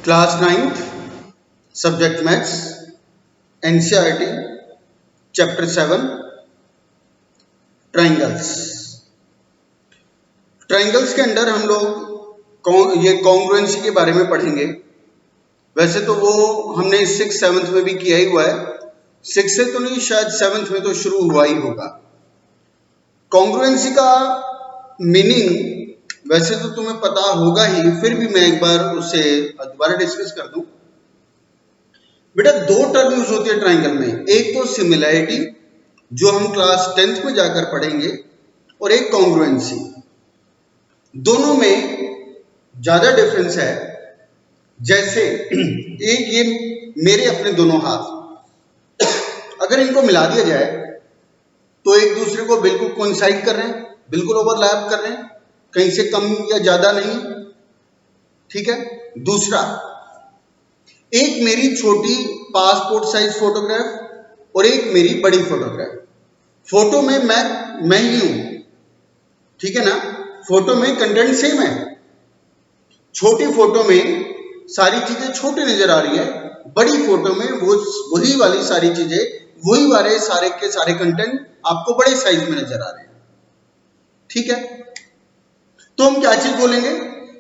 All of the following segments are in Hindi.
Class 9th subject maths NCERT chapter 7 triangles. Triangles के अंदर हम लोग ये कॉन्ग्रुएंसी के बारे में पढ़ेंगे। वैसे तो वो हमने 6th-7th में भी किया ही हुआ है, 6th से तो नहीं, शायद 7th में तो शुरू हुआ ही होगा। कॉन्ग्रुएंसी का मीनिंग वैसे तो तुम्हें पता होगा ही, फिर भी मैं एक बार उसे दोबारा डिस्कस कर दूं। बेटा दो टर्म यूज होती है ट्राइंगल में, एक तो सिमिलैरिटी जो हम क्लास 10th में जाकर पढ़ेंगे, और एक कॉन्ग्रुएंसी। दोनों में ज्यादा डिफरेंस है। जैसे एक ये मेरे अपने दोनों हाथ, अगर इनको मिला दिया जाए तो एक दूसरे को बिल्कुल कोइंसाइड कर रहे हैं, बिल्कुल ओवरलैप कर रहे हैं, कहीं से कम या ज्यादा नहीं। ठीक है। दूसरा, एक मेरी छोटी पासपोर्ट साइज फोटोग्राफ और एक मेरी बड़ी फोटोग्राफ। फोटो में मैं ही हूं, ठीक है ना, फोटो में कंटेंट सेम है। छोटी फोटो में सारी चीजें छोटी नजर आ रही है, बड़ी फोटो में वही वाली सारी चीजें, वही वाले सारे के सारे कंटेंट आपको बड़े साइज में नजर आ रहे हैं। ठीक है। तो हम क्या चीज बोलेंगे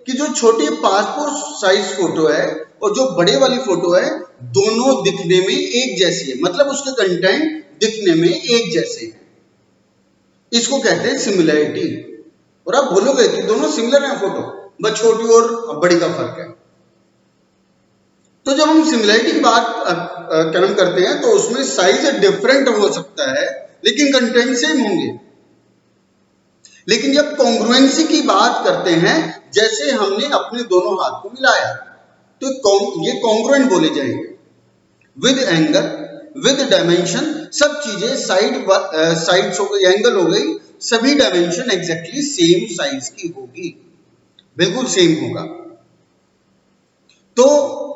कि जो छोटी पासपोर्ट साइज फोटो है और जो बड़े वाली फोटो है, दोनों दिखने में एक जैसी है, मतलब उसके कंटेंट दिखने में एक जैसे हैं। इसको कहते हैं सिमिलैरिटी। और आप बोलोगे कि दोनों सिमिलर हैं फोटो, बस छोटी और बड़ी का फर्क है। तो जब हम सिमिलैरिटी की बात कर्म करते हैं तो उसमें साइज डिफरेंट हो सकता है, लेकिन कंटेंट सेम होंगे। लेकिन जब कॉन्ग्रुएंसी की बात करते हैं, जैसे हमने अपने दोनों हाथ को मिलाया, तो ये कॉन्ग्रुएंट बोले जाएंगे। विद एंगल, विद डायमेंशन, सब चीजें साइड्स हो गई, एंगल हो गई, सभी डायमेंशन एग्जैक्टली सेम साइज की होगी, बिल्कुल सेम होगा। तो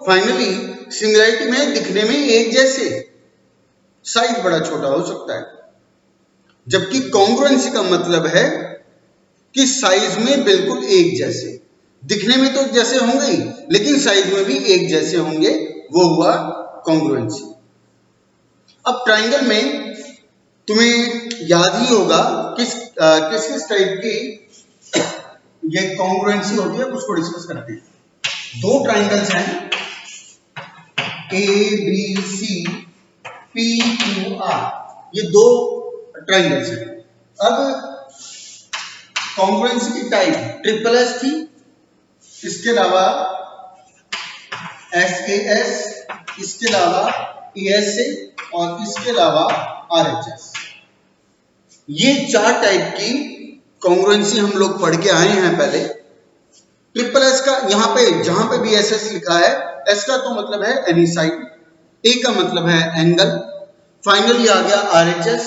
फाइनली सिमिलैरिटी में दिखने में एक जैसे, साइज बड़ा छोटा हो सकता है, जबकि कॉन्ग्रुएंसी का मतलब है कि साइज में बिल्कुल एक जैसे। दिखने में तो जैसे होंगे ही, लेकिन साइज में भी एक जैसे होंगे, वो हुआ कॉन्ग्रुएंसी। अब ट्राइंगल में तुम्हें याद ही होगा किस किस टाइप की ये कॉन्ग्रुएंसी होती है, उसको डिस्कस करते हैं। दो ट्राइंगल्स हैं, ABC PQR, ये दो ट्राइंगल्स हैं। अब कॉन्ग्रुएंसी की टाइप ट्रिपल एस थी, इसके अलावा SAS, इसके अलावा ESA और इसके अलावा RHS। ये चार टाइप की कॉन्ग्रुएंसी हम लोग पढ़ के आए हैं पहले। ट्रिपल एस का यहां पे जहां पे भी SS लिखा है, S का तो मतलब है एनी साइड, A का मतलब है एंगल, फाइनली आ गया RHS,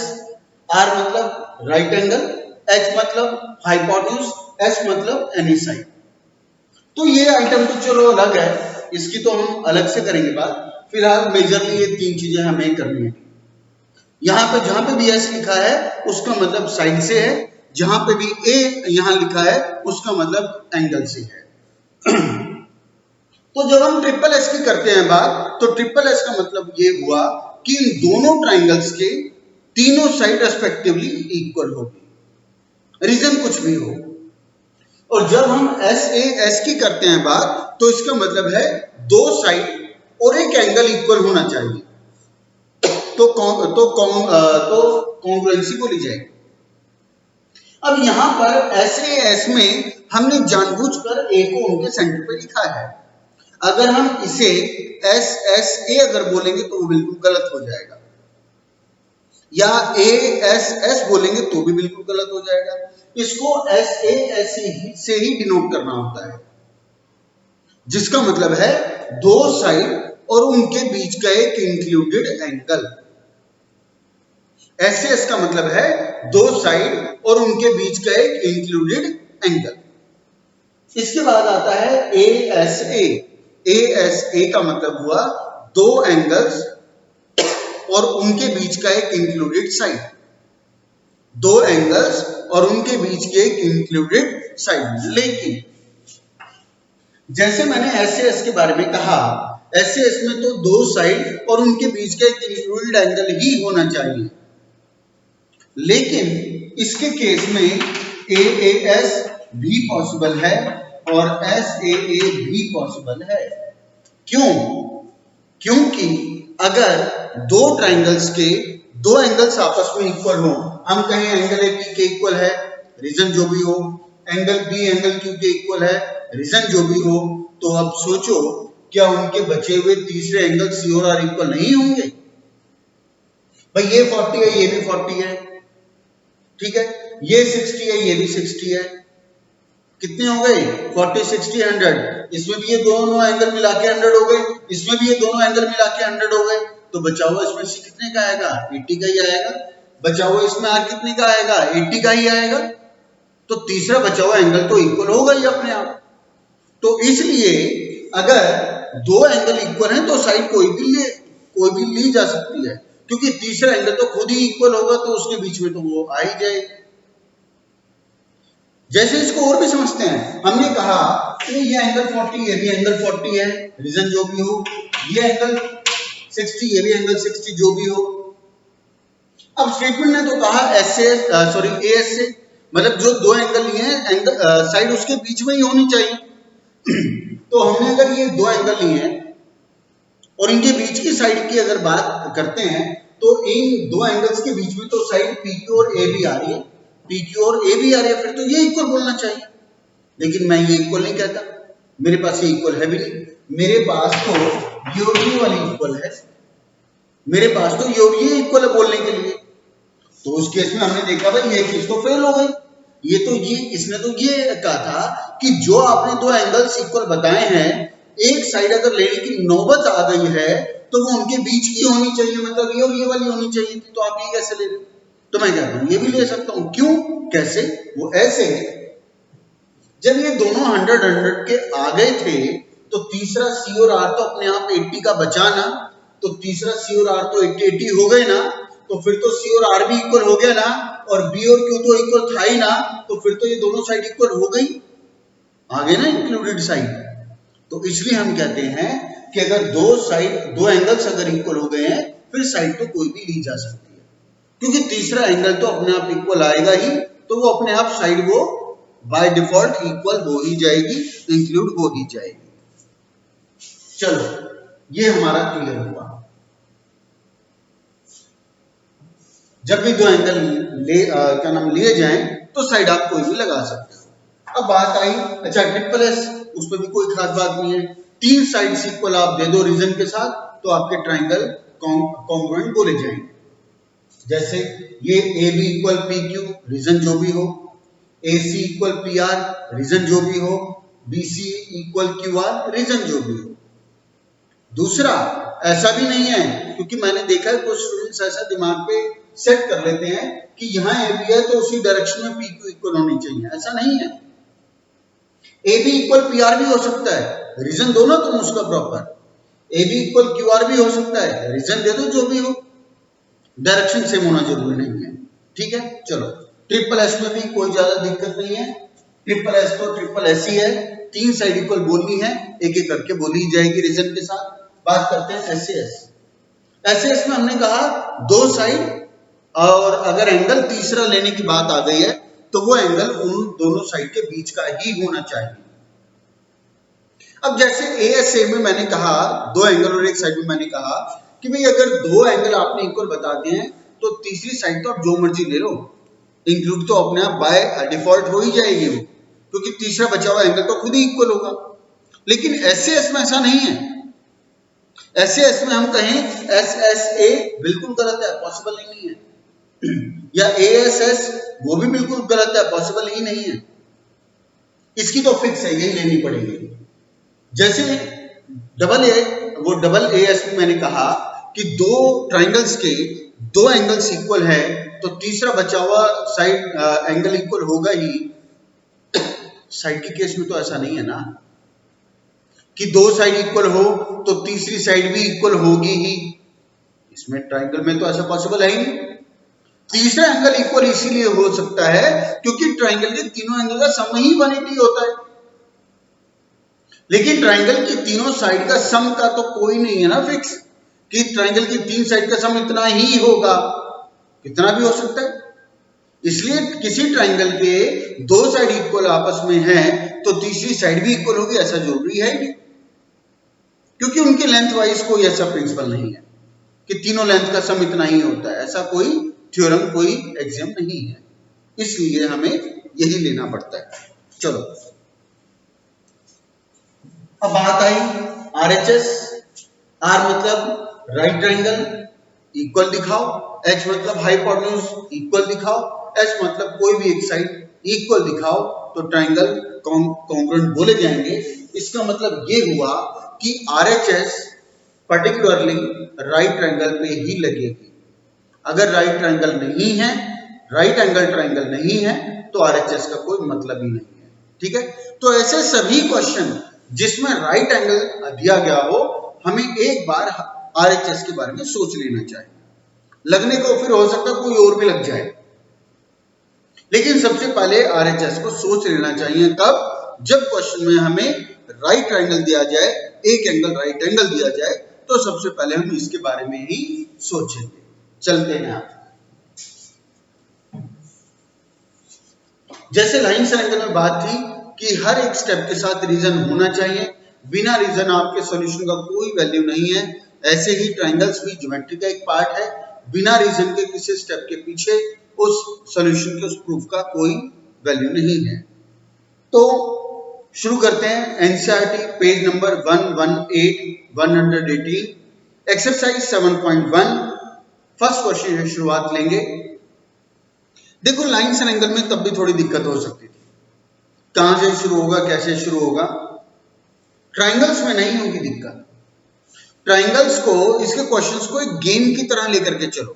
R मतलब राइट एंगल, H मतलब हाइपोटेन्यूज, S मतलब एनी साइड। तो ये आइटम तो चलो अलग है, इसकी तो हम अलग से करेंगे बात। फिलहाल मेजरली ये तीन चीजें हमें करनी है। यहां पे जहां पे भी S लिखा है उसका मतलब साइड से है, जहां पे भी A यहां लिखा है उसका मतलब एंगल से है। तो जब हम ट्रिपल एस की करते हैं बात, तो ट्रिपल एस का मतलब ये हुआ कि इन दोनों ट्राइंगल्स के तीनों साइड रेस्पेक्टिवली इक्वल होगी, रीजन कुछ भी हो। और जब हम SAS की करते हैं बात, तो इसका मतलब है दो साइड और एक एंगल इक्वल होना चाहिए, तो कॉन्ग्रुएंसी बोली जाएगी। अब यहां पर SAS में हमने जानबूझकर A को उनके सेंटर पे लिखा है। अगर हम इसे SSA अगर बोलेंगे तो वो बिल्कुल गलत हो जाएगा, या ASS बोलेंगे तो भी बिल्कुल गलत हो जाएगा। इसको SAS से ही डिनोट करना होता है, जिसका मतलब है दो साइड और उनके बीच का एक इंक्लूडेड एंगल। SAS का मतलब है दो साइड और उनके बीच का एक इंक्लूडेड एंगल। इसके बाद आता है ASA। ASA का मतलब हुआ दो एंगल्स और उनके बीच का एक इंक्लूडेड साइड, दो एंगल्स और उनके बीच के एक इंक्लूडेड साइड। लेकिन जैसे मैंने एस के बारे में कहा, एस में तो दो साइड और उनके बीच का एक इंक्लूडेड एंगल ही होना चाहिए, लेकिन इसके केस में AAS भी पॉसिबल है और SAA भी पॉसिबल है। क्यों? क्योंकि अगर दो ट्राइंगल्स के दो एंगल्स आपस में इक्वल हो, हम कहें एंगल AP के इक्वल है, रीजन जो भी हो, एंगल B एंगल Q के इक्वल है, रीजन जो भी हो, तो अब सोचो क्या उनके बचे हुए तीसरे एंगल C और R इक्वल नहीं होंगे? भाई ये 40 है, ये भी 40 है, ठीक है, ये 60 है, ये भी 60 है, कितने हो गए? 40 60 100। इसमें भी ये दोनों एंगल मिला के 100 हो गए, इसमें भी ये दोनों एंगल मिला के 100 हो गए, तो बचा हुआ इसमें C कितने का आएगा? 80 का ही आएगा। बचा हुआ इसमें R कितने का आएगा? 80 का ही आएगा। तो तीसरा बचा हुआ एंगल तो इक्वल होगा ही अपने आप। तो इसलिए अगर दो एंगल इक्वल हैं तो साइड कोई भी ली जा सकती है, क्योंकि तीसरा एंगल तो खुद ही इक्वल होगा, तो उसके बीच में तो वो आ ही जाएगी। जैसे इसको और भी समझते हैं, हमने कहा कि ये एंगल 40, ये भी एंगल 40 है, रीजन जो भी हो, ये एंगल 60, ये भी एंगल 60 जो भी हो। अब स्टेटमेंट ने तो कहा AS से, मतलब जो दो एंगल लिए हैं एंगल साइड उसके बीच में ही होनी चाहिए। तो हमने अगर ये दो एंगल लिए हैं और इनके बीच की साइड की अगर बात करते हैं, तो इन दो एंगल्स के बीच में तो साइड PQ और AB आ रही है, PQ और AB आ रही है, फिर तो ये इक्वल बोलना चाहिए। लेकिन मैं ये इक्वल नहीं कहता, मेरे पास ये इक्वल है भी नहीं, मेरे पास तो ये और ये वाली इक्वल है, मेरे पास तो ये और ये इक्वल है बोलने के लिए। तो उस केस में हमने देखा भाई ये चीज तो फेल हो गई। इसने तो ये कहा था कि जो आपने दो एंगल्स इक्वल बताए हैं, एक साइड अगर लेने की नौबत आ गई है तो वो उनके बीच की होनी चाहिए, मतलब ये और ये वाली होनी चाहिए थी, तो आप ये कैसे ले रहे? तो मैं कहता हूं ये भी ले सकता हूं। क्यों? कैसे? वो ऐसे, जब ये दोनों 100 के आ गए थे तो तीसरा C और R तो अपने आप 80 का बचा ना, तो तीसरा C और R तो 80 हो गए ना, तो फिर तो C और R भी इक्वल हो गया ना, और B और Q तो इक्वल था ही ना, तो फिर तो ये दोनों साइड इक्वल हो गई, आ गए ना इंक्लूडेड साइड। तो इसलिए हम कहते हैं कि अगर दो एंगल्स अगर इक्वल हो गए हैं, फिर साइड तो कोई भी ली जा सकती है, क्योंकि तीसरा एंगल तो अपने आप इक्वल आएगा ही, तो वो अपने आप साइड वो बाय डिफॉल्ट इक्वल हो ही जाएगी, इंक्लूड हो ही जाएगी। चलो ये हमारा क्लियर हुआ। जब भी दो एंगल लिए जाएं तो साइड आप कोई भी लगा सकते हो। अब बात आई, अच्छा ट्रिपल S, उस पर भी कोई खास बात नहीं है, तीन साइड इक्वल आप दे दो रीजन के साथ, तो आपके ट्राइंगल कॉन्ग्रुएंट बोले जाएंगे। जैसे ये AB इक्वल PQ, रीजन जो भी हो, AC इक्वल PR, रीजन जो भी हो, BC इक्वल QR, रीजन जो भी हो। दूसरा, ऐसा भी नहीं है, क्योंकि मैंने देखा है कुछ स्टूडेंट्स ऐसा दिमाग पे सेट कर लेते हैं कि यहाँ AB है तो उसी डायरेक्शन में PQ इक्वल होनी चाहिए, ऐसा नहीं है। AB इक्वल PR भी हो सकता है, रीजन दो ना तुम उसका प्रॉपर। AB इक्वल QR भी हो सकता है, रीजन दे दो जो भी हो, डायरेक्शन सेम होना जरूरी नहीं है, ठीक है। चलो ट्रिपल S में भी कोई ज्यादा दिक्कत नहीं है, ट्रिपल S तो ट्रिपल S ही है, तीन साइड इक्वल बोलनी है, एक एक करके बोली जाएगी रीजन के साथ। बात करते हैं SAS में हमने कहा दो साइड, और अगर एंगल तीसरा लेने की बात आ गई है तो वो एंगल उन दोनों साइड के बीच का ही होना चाहिए। अब जैसे ASA में मैंने कहा दो एंगल और एक साइड में मैंने कहा कि भाई अगर दो एंगल आपने इक्वल बता दिए हैं तो तीसरी साइड तो आप जो मर्जी ले लो, इंक्लूड तो अपने आप बाय डिफॉल्ट हो ही जाएगी वो, क्योंकि तीसरा बचा हुआ एंगल तो खुद ही इक्वल होगा। लेकिन SAS में ऐसा नहीं है। SAS में हम कहें SSA बिल्कुल गलत है, पॉसिबल ही नहीं है, या ASS वो भी बिल्कुल गलत है, पॉसिबल ही नहीं है। इसकी तो फिक्स है, यही लेनी पड़ेगी। जैसे डबल AS में मैंने कहा कि दो ट्राइंगल्स के दो एंगल्स इक्वल है तो तीसरा बचा हुआ साइड एंगल इक्वल होगा ही। साइड के केस में तो ऐसा नहीं है ना कि दो साइड इक्वल हो तो तीसरी साइड भी इक्वल होगी ही, इसमें ट्राइंगल में तो ऐसा पॉसिबल है ही नहीं। तीसरा एंगल इक्वल इसीलिए हो सकता है क्योंकि ट्राइंगल के तीनों एंगल का सम ही 180 होता है। लेकिन ट्राइंगल की तीनों साइड का सम का तो कोई नहीं है ना फिक्स कि ट्राइंगल की तीन साइड का सम इतना ही होगा, कितना भी हो सकता है। इसलिए किसी ट्राइंगल के दो साइड इक्वल आपस में है तो तीसरी साइड भी इक्वल होगी ऐसा जरूरी है नहीं, क्योंकि उनके लेंथ वाइज कोई ऐसा प्रिंसिपल नहीं है कि तीनों लेंथ का सम इतना ही होता है, ऐसा कोई थ्योरम कोई एग्जाम नहीं है, इसलिए हमें यही लेना पड़ता है। चलो अब बात आई आरएचएस। आर मतलब राइट ट्राइंगल इक्वल दिखाओ, एच मतलब हाइपोटेन्यूज इक्वल दिखाओ, एस मतलब कोई भी एक साइड इक्वल दिखाओ तो ट्राइंगल कॉन्ग्रुएंट बोले जाएंगे। इसका मतलब ये हुआ कि आरएचएस पर्टिकुलरली राइट ट्राइंगल पे ही लगेगी। अगर राइट ट्राइंगल नहीं है, राइट एंगल ट्राइंगल नहीं है तो आरएचएस का कोई मतलब ही नहीं है। ठीक है, तो ऐसे सभी क्वेश्चन जिसमें राइट एंगल दिया गया हो हमें एक बार आरएचएस के बारे में सोच लेना चाहिए। लगने को फिर हो सकता है कोई और भी लग जाए, लेकिन सबसे पहले आरएचएस को सोच लेना चाहिए। कब? जब क्वेश्चन में हमें राइट ट्राइंगल दिया जाए, एक एंगल राइट एंगल दिया जाए तो सबसे पहले हम इसके बारे में ही सोचेंगे। चलते हैं आप, जैसे लाइन से एंगल में बात थी कि हर एक स्टेप के साथ रीजन होना चाहिए, बिना रीजन आपके सॉल्यूशन का कोई वैल्यू नहीं है। ऐसे ही ट्राइंगल्स भी ज्योमेट्री का एक पार्ट है, बिना रीजन के किसी स्टेप के पीछे उस सॉल्यूशन के उस प्रूफ का कोई वैल्यू नहीं है। तो शुरू करते हैं NCERT page number 118 exercise 7.1 first question है, शुरुआत लेंगे। देखो लाइन्स एंड एंगल में तब भी थोड़ी दिक्कत हो सकती थी, कहां से शुरू होगा कैसे शुरू होगा। ट्राइंगल्स में नहीं होगी दिक्कत। ट्राइंगल्स को, इसके क्वेश्चंस को एक गेम की तरह लेकर के चलो,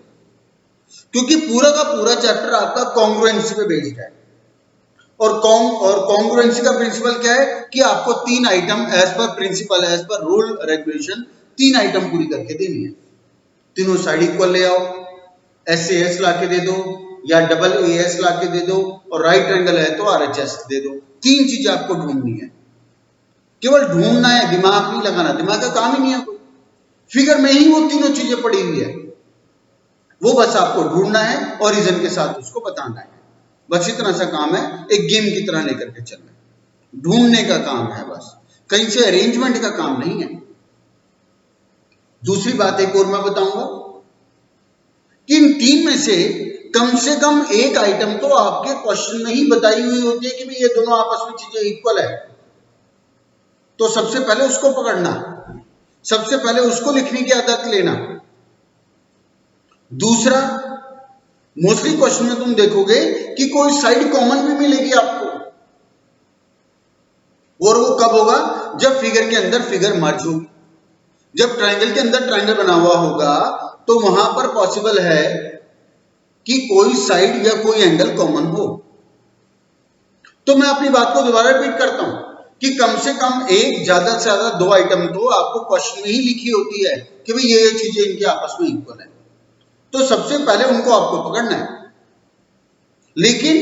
क्योंकि पूरा का पूरा चैप्टर आपका कॉन्ग्रुएंसी पे बेस्ड है। और कॉन्ग्रुएंसी का प्रिंसिपल क्या है कि आपको तीन item as per principle, as per rule regulation, तीन आइटम पूरी करके देनी है। तीनों साइड इक्वल ले आओ, एस ला के दे दो या डबल एएस ला के दे दो, और राइट एंगल है तो आरएचएस दे दो। तीन चीजें आपको ढूंढनी है, केवल ढूंढना है, दिमाग नहीं लगाना, दिमाग का काम ही नहीं है कोई। फिगर में ही वो तीनों चीजें पड़ी हुई है, वो बस आपको ढूंढना है और रीजन के साथ उसको बताना है। बस इतना सा काम है, एक गेम की तरह लेकर के चलना है, ढूंढने का काम है बस, कहीं से अरेंजमेंट का काम नहीं है। दूसरी बात एक और मैं बताऊंगा कि इन तीन में से कम एक आइटम तो आपके क्वेश्चन में ही बताई हुई होती है कि भाई ये दोनों आपस में चीजें इक्वल है, तो सबसे पहले उसको पकड़ना, सबसे पहले उसको लिखने की आदत लेना। दूसरा, मोस्टली क्वेश्चन में तुम देखोगे कि कोई साइड कॉमन भी मिलेगी आपको, और वो कब होगा? जब फिगर के अंदर फिगर मर्ज होगी। जब ट्राइंगल के अंदर ट्राइंगल बना हुआ होगा तो वहां पर पॉसिबल है कि कोई साइड या कोई एंगल कॉमन हो। तो मैं अपनी बात को दोबारा रिपीट करता हूं कि कम से कम एक, ज्यादा से ज्यादा दो आइटम तो आपको क्वेश्चन में ही लिखी होती है कि भाई ये चीजें इनके आपस में इक्वल है, तो सबसे पहले उनको आपको पकड़ना है। लेकिन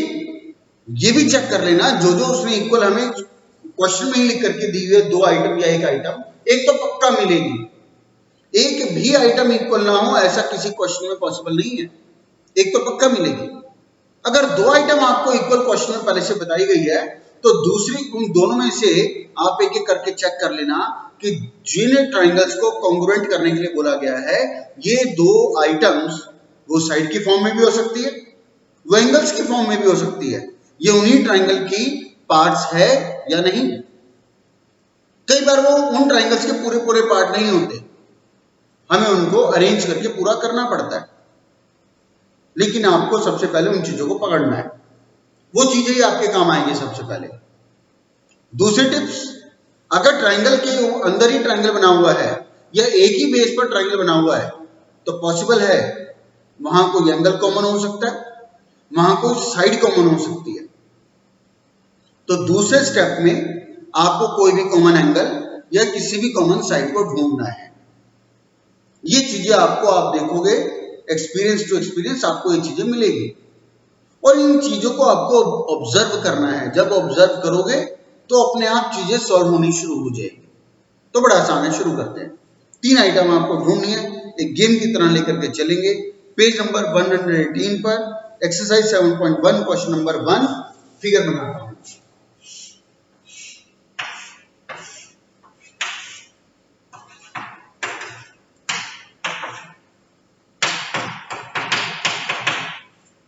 ये भी चेक कर लेना, जो जो उसमें इक्वल हमें क्वेश्चन में ही लिख करके दी हुई है, दो आइटम या एक आइटम, एक तो पक्का मिलेगी। एक भी आइटम इक्वल ना हो ऐसा किसी क्वेश्चन में पॉसिबल नहीं है, एक तो पक्का मिलेगी। अगर दो आइटम आपको इक्वल क्वेश्चन में पहले से बताई गई है तो दूसरी, उन दोनों में से आप एक एक करके चेक कर लेना कि जिन ट्राइंगल्स को कॉन्ग्रुएंट करने के लिए बोला गया है, ये दो आइटम्स वो साइड की फॉर्म में भी हो सकती है, वो एंगल्स की फॉर्म में भी हो सकती है, ये उन्हीं ट्राइंगल की पार्ट्स है या नहीं। कई बार वो उन ट्राइंगल्स के पूरे पूरे पार्ट नहीं होते, हमें उनको अरेंज करके पूरा करना पड़ता है, लेकिन आपको सबसे पहले उन चीजों को पकड़ना है, वो चीजें ही आपके काम आएंगी सबसे पहले। दूसरी टिप्स, अगर ट्राइंगल के अंदर ही ट्राइंगल बना हुआ है या एक ही बेस पर ट्राइंगल बना हुआ है तो पॉसिबल है वहां कोई एंगल कॉमन हो सकता है, वहां कोई साइड कॉमन हो सकती है। तो दूसरे स्टेप में आपको कोई भी कॉमन एंगल या किसी भी कॉमन साइड को ढूंढना है। ये चीजें आपको, आप देखोगे एक्सपीरियंस टू एक्सपीरियंस आपको ये चीजें मिलेगी, और इन चीजों को आपको ऑब्जर्व करना है। जब ऑब्जर्व करोगे तो अपने आप चीजें सॉल्व होनी शुरू हो जाएगी। तो बड़ा आसान है, शुरू करते हैं। 3 आइटम आपको ढूंढनी है, एक गेम की तरह लेकर के चलेंगे। पेज नंबर 118 पर एक्सरसाइज 7.1 क्वेश्चन नंबर 1 फिगर बनाता हूं।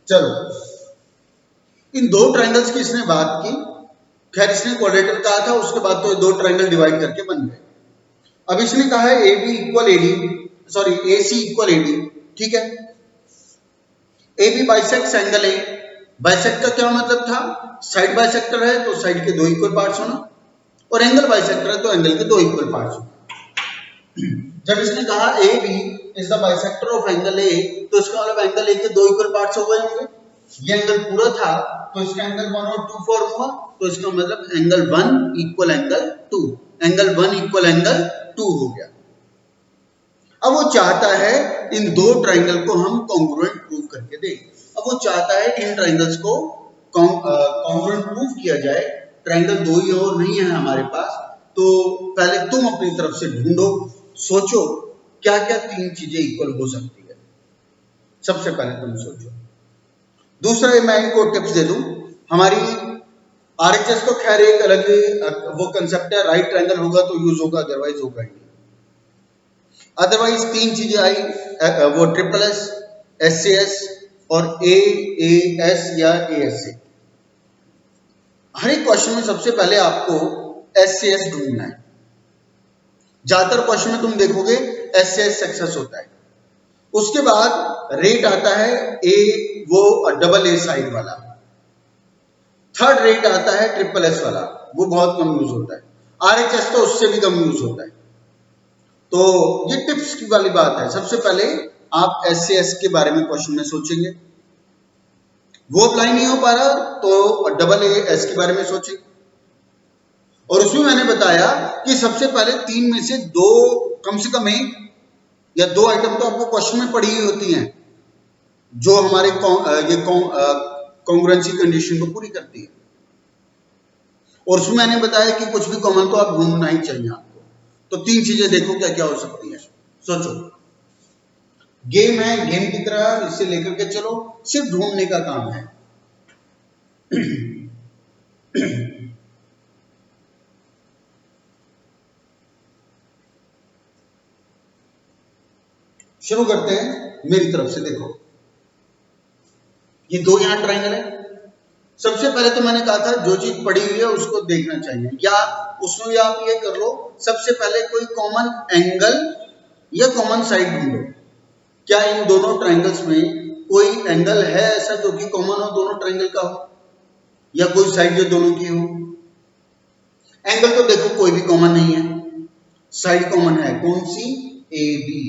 चलो, इन दो ट्रायंगल्स की इसने बात की। खैर इसने क्वाड्रेटर कहा था, उसके बाद तो दो ट्रायंगल डिवाइड करके बन गए। अब इसने कहा है A B equal AD, sorry A C equal AD, ठीक है। A B bisects angle A. Bisect का क्या मतलब था? साइड बाइसेक्टर है तो साइड के दो इक्वल पार्ट्स होना, और एंगल बाइसेक्टर है तो एंगल के दो इक्वल पार्ट्स होना। जब इसने कहा A B is the bisector of angle A, तो इसका मतलब एंगल ए के दो इक्वल पार्ट्स हो गए होंगे। ये एंगल पूरा था तो इसका एंगल 1 और 2 फॉर्म हुआ, तो इसका मतलब angle 1 equal angle 2, angle 1 equal angle 2 हो गया। अब वो चाहता है इन दो ट्रायंगल को हम कॉन्ग्रुएंट प्रूव करके दें। अब वो चाहता है इन ट्रायंगल्स को कॉन्ग्रुएंट प्रूव किया जाए। ट्रायंगल दो ही और नहीं है हमारे पास, तो पहले तुम अपनी तरफ से ढूंढो, सोचो क्या क्या तीन चीजें इक्वल हो सकती है। सबसे पहले तुम सोचो। दूसरा मैं इनको टिप्स दे दूं, हमारी आरएचएस तो खैर एक अलग वो कंसेप्ट है, राइट ट्रायंगल होगा तो यूज होगा, अदरवाइज होगा ही। अदरवाइज तीन चीजें आई, वो ट्रिपल एस, एस एस और ए एस या ए एस ए। हर एक क्वेश्चन में सबसे पहले आपको एस एस ढूंढना है। ज्यादातर क्वेश्चन में तुम देखोगे एस एस सक्सेस होता है। उसके बाद रेट आता है ए, वो डबल ए साइड वाला। थर्ड रेट आता है ट्रिपल एस वाला, वो बहुत कम यूज होता है। आरएचएस तो उससे भी कम यूज होता है। तो ये टिप्स की वाली बात है। सबसे पहले आप एस के बारे में क्वेश्चन में सोचेंगे, वो अप्लाई नहीं हो पा रहा तो डबल ए एस के बारे में सोचेंगे। और उसमें मैंने बताया कि सबसे पहले तीन में से दो, कम से कम एक या दो आइटम तो आपको क्वेश्चन में पड़ी हुई होती हैं जो हमारे कॉन्ग्रुएंसी कंडीशन को पूरी करती है। और उसमें मैंने बताया कि कुछ भी कॉमन तो आप ढूंढना ही चाहिए आपको। तो तीन चीजें देखो क्या क्या हो सकती है, सोचो। गेम है, गेम की तरह इसे लेकर के चलो, सिर्फ ढूंढने का काम है। शुरू करते हैं मेरी तरफ से। देखो ये दो यहां ट्रायंगल है। सबसे पहले तो मैंने कहा था जो चीज पड़ी हुई है उसको देखना चाहिए, या उसमें आप ये कर लो, सबसे पहले कोई कॉमन एंगल या कॉमन साइड ढूंढो। क्या इन दोनों ट्रायंगल्स में कोई एंगल है ऐसा जो कि कॉमन हो दोनों ट्रायंगल का हो, या कोई साइड जो दोनों की हो। एंगल तो देखो कोई भी कॉमन नहीं है, साइड कॉमन है। कौन सी? A B.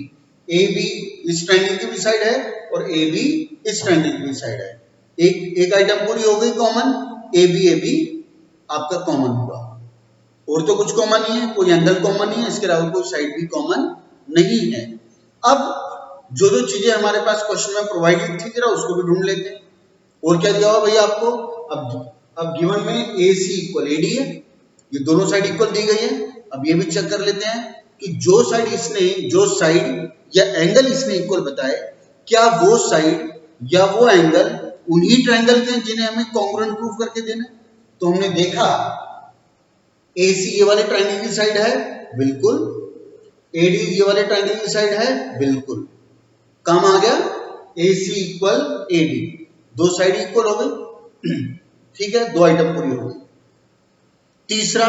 ए बी इस ट्रायंगल की भी साइड है और ए बी इस ट्रायंगल की भी साइड है। एक आइटम पूरी हो गई कॉमन, ए बी आपका कॉमन हुआ। और तो कुछ कॉमन नहीं है, कोई एंगल कॉमन नहीं है, इसके अलावा कोई साइड भी कॉमन नहीं है। अब जो जो चीजें हमारे पास क्वेश्चन में प्रोवाइडेड थी जरा उसको भी ढूंढ लेते हैं। और क्या दिया हुआ भैया आपको? अब गिवन में ए सी इक्वल ए डी है, ये दोनों साइड इक्वल दी गई है। अब ये भी चेक कर लेते हैं कि जो साइड या एंगल इसने इक्वल बताए, क्या वो साइड या वो एंगल उन्हीं ट्रायंगल के हैं जिन्हें हमें कॉन्ग्रुएंट प्रूव करके देना है। तो हमने देखा ए सी ये वाले ट्रायंगल की साइड है, बिल्कुल। एडी ये वाले ट्रायंगल की साइड है, बिल्कुल। काम आ गया, ए सी इक्वल ए डी, दो साइड इक्वल हो गई। ठीक है, दो आइटम पूरी हो गई। तीसरा,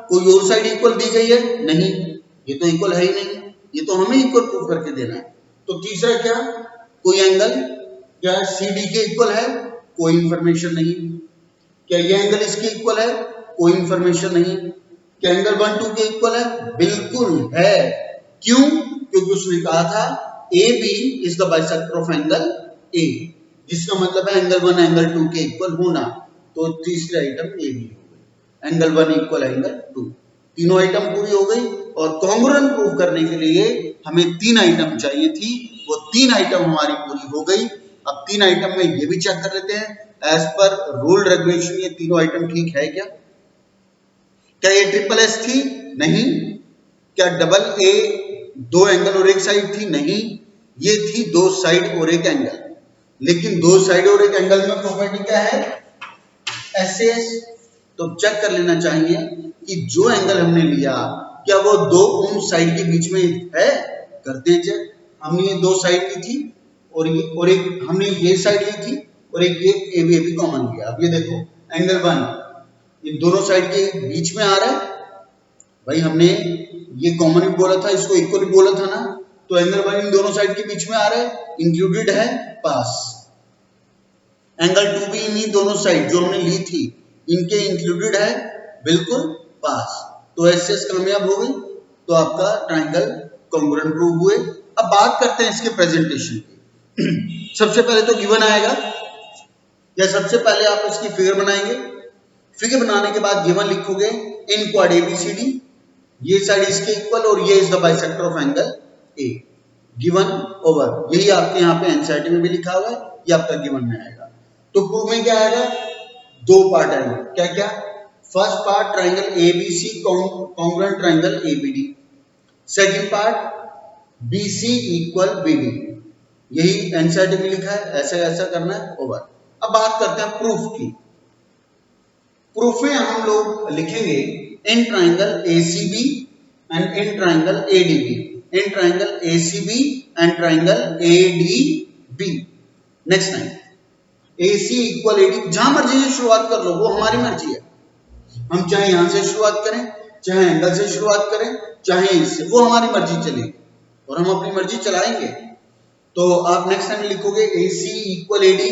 कोई और साइड इक्वल दी गई है? नहीं, ये तो इक्वल है ही नहीं, ये तो हमें इक्वल प्रूव करके देना है। तो तीसरा क्या? कोई एंगल क्या सी डी के इक्वल है? कोई इंफॉर्मेशन नहीं। क्या ये एंगल इसके इक्वल है? कोई इंफॉर्मेशन नहीं। क्या एंगल 1 2 के इक्वल है? बिल्कुल है। क्यों? क्योंकि उसने कहा था A B is the bisector of angle A, जिसका मतलब है एंगल 1 एंगल 2 के इक्वल होना। तो तीसरी आइटम ए बी हो गई, एंगल 1 इक्वल एंगल 2। तीनों आइटम पूरी हो गई। और कॉन्ग्रुएंट प्रूव करने के लिए हमें 3 आइटम चाहिए थी, वो 3 आइटम हमारी पूरी हो गई। अब 3 आइटम में ये भी चेक कर लेते हैं एज पर रूल रेगुलेशन ये तीनों आइटम ठीक है क्या। क्या ये ट्रिपल एस थी? नहीं। क्या डबल ए दो एंगल और एक साइड थी? नहीं, ये थी दो साइड और एक एंगल। लेकिन दो साइड और एक एंगल में प्रॉपर्टी क्या है? एसएस। तो चेक कर लेना चाहिए कि जो एंगल हमने लिया क्या वो दो उन साइड के बीच में है? करते हैं चेक। हमने ये दो साइड ली थी और एक हमने ये साइड ली थी और एक ये ए बी कॉमन लिया। अब ये देखो एंगल 1 इन दोनों साइड के बीच में आ रहा है। भाई हमने ये कॉमन भी बोला था, इसको इक्वल भी बोला था ना, तो एंगल 1 इन दोनों साइड के बीच में आ रहा है, इंक्लूडेड है, पास। एंगल 2 भी इन्हीं दोनों साइड जो हमने ली थी इनके इंक्लूडेड है, बिल्कुल पास। तो एसएस कामयाब हो गई, तो आपका ट्रायंगल कॉन्ग्रुएंट प्रूव हुए। अब बात करते हैं इसके प्रेजेंटेशन की। सबसे पहले तो गिवन आएगा, या सबसे पहले आप इसकी फिगर बनाएंगे। फिगर बनाने के बाद गिवन लिखोगे इन क्वाड एबीसीडी, ये साइड इसके इक्वल और ये is the bisector of angle A. Given over, यही आपके यहाँ पे एनसीईआरटी में भी लिखा हुआ है, ये आपका गिवन में आएगा। तो प्रूफ में क्या आएगा? दो पार्ट आएंगे। क्या क्या? First part triangle ABC congruent triangle ABD. Second part BC equal BD. यही एनसीईआरटी में लिखा है, ऐसा ऐसा करना है, ओवर। अब बात करते हैं प्रूफ की। प्रूफ में हम लोग लिखेंगे in triangle ACB and in triangle ADB, in triangle ACB and triangle ADB. Next time AC equal AD, जहां मर्जी से शुरुआत कर लो, वो हमारी मर्जी है। हम चाहे यहां से शुरुआत करें, चाहे एंगल से शुरुआत करें, चाहे इससे, वो हमारी मर्जी चलेगी और हम अपनी मर्जी चलाएंगे। तो आप नेक्स्ट टाइम लिखोगे AC इक्वल AD,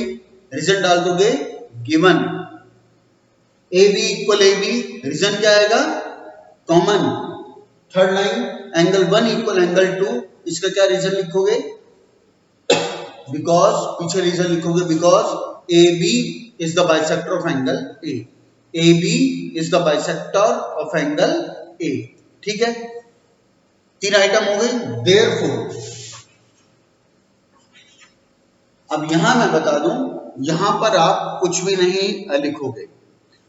रीजन डाल दोगे given. AB equal AB, reason क्या आएगा? Common. Third line angle 1 equal angle 2, इसका क्या रीजन लिखोगे? बिकॉज, पीछे रीजन लिखोगे because AB is the bisector of angle A. AB is the bisector of angle A. ठीक है, तीन आइटम हो गई। Therefore, अब यहां मैं बता दूं, यहां पर आप कुछ भी नहीं लिखोगे।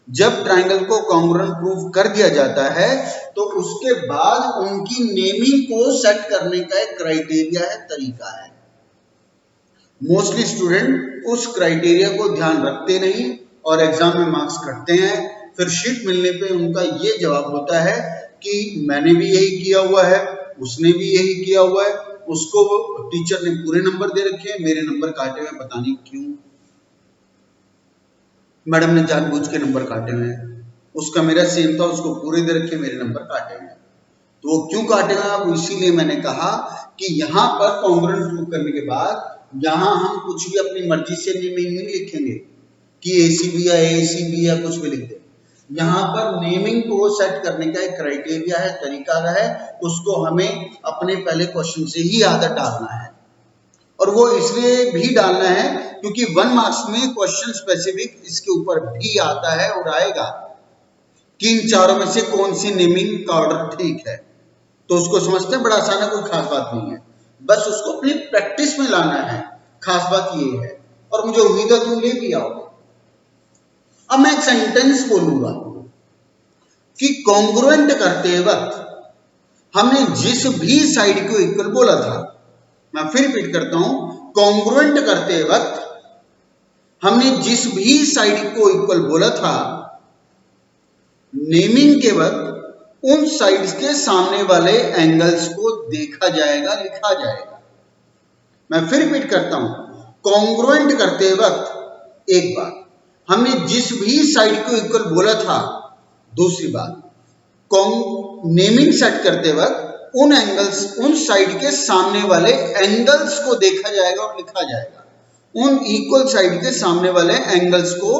जब ट्रायंगल को कॉन्ग्रुएंट प्रूव कर दिया जाता है तो उसके बाद उनकी नेमिंग को सेट करने का एक क्राइटेरिया है, तरीका है। मोस्टली स्टूडेंट उस क्राइटेरिया को ध्यान रखते नहीं और एग्जाम में मार्क्स कटते हैं। फिर शीट मिलने पे उनका ये जवाब होता है कि मैंने भी यही किया हुआ है, उसने भी यही किया हुआ है, उसको टीचर ने पूरे नंबर दे रखे हैं, मेरे नंबर काटे हुए, पता नहीं क्यों, मैडम ने जानबूझ के नंबर काटे हुए हैं, उसका मेरा सेम था, उसको पूरे दे रखे, मेरे नंबर काटे हुए हैं। तो वो क्यों काटे हुए? अब इसीलिए मैंने कहा कि यहाँ पर कॉन्ग्रुएंट प्रूव करने के बाद यहां हम कुछ भी अपनी मर्जी से नेमिंग नहीं लिखेंगे कि एसीबी या एसीबी या कुछ भी लिख दे। यहां पर नेमिंग को सेट करने का एक क्राइटेरिया है, तरीका है, उसको हमें अपने पहले क्वेश्चन से ही आदत डालना है। और वो इसलिए भी डालना है क्योंकि 1 मार्क्स में क्वेश्चन स्पेसिफिक इसके ऊपर भी आता है और आएगा कि इन चारों में से कौन सी नेमिंग का ऑर्डर ठीक है। तो उसको समझते हैं, बड़ा आसान है, कोई खास बात नहीं है, बस उसको अपनी प्रैक्टिस में लाना है, खास बात ये है। और मुझे उम्मीद है तुम ले भी आओगे। अब मैं एक सेंटेंस बोलूंगा कि कॉन्ग्रुएंट करते वक्त हमने जिस भी साइड को इक्वल बोला था, मैं फिर रिपीट करता हूं, कॉन्ग्रुएंट करते वक्त हमने जिस भी साइड को इक्वल बोला था, नेमिंग के वक्त उन साइड्स के सामने वाले एंगल्स को देखा जाएगा, लिखा जाएगा। मैं फिर रिपीट करता हूं, कॉन्ग्रुएंट करते वक्त एक बात, हमने जिस भी साइड को इक्वल बोला था, दूसरी बात, नेमिंग सेट करते वक्त उन एंगल्स, उन साइड के सामने वाले एंगल्स को देखा जाएगा और लिखा जाएगा। उन इक्वल साइड के सामने वाले एंगल्स को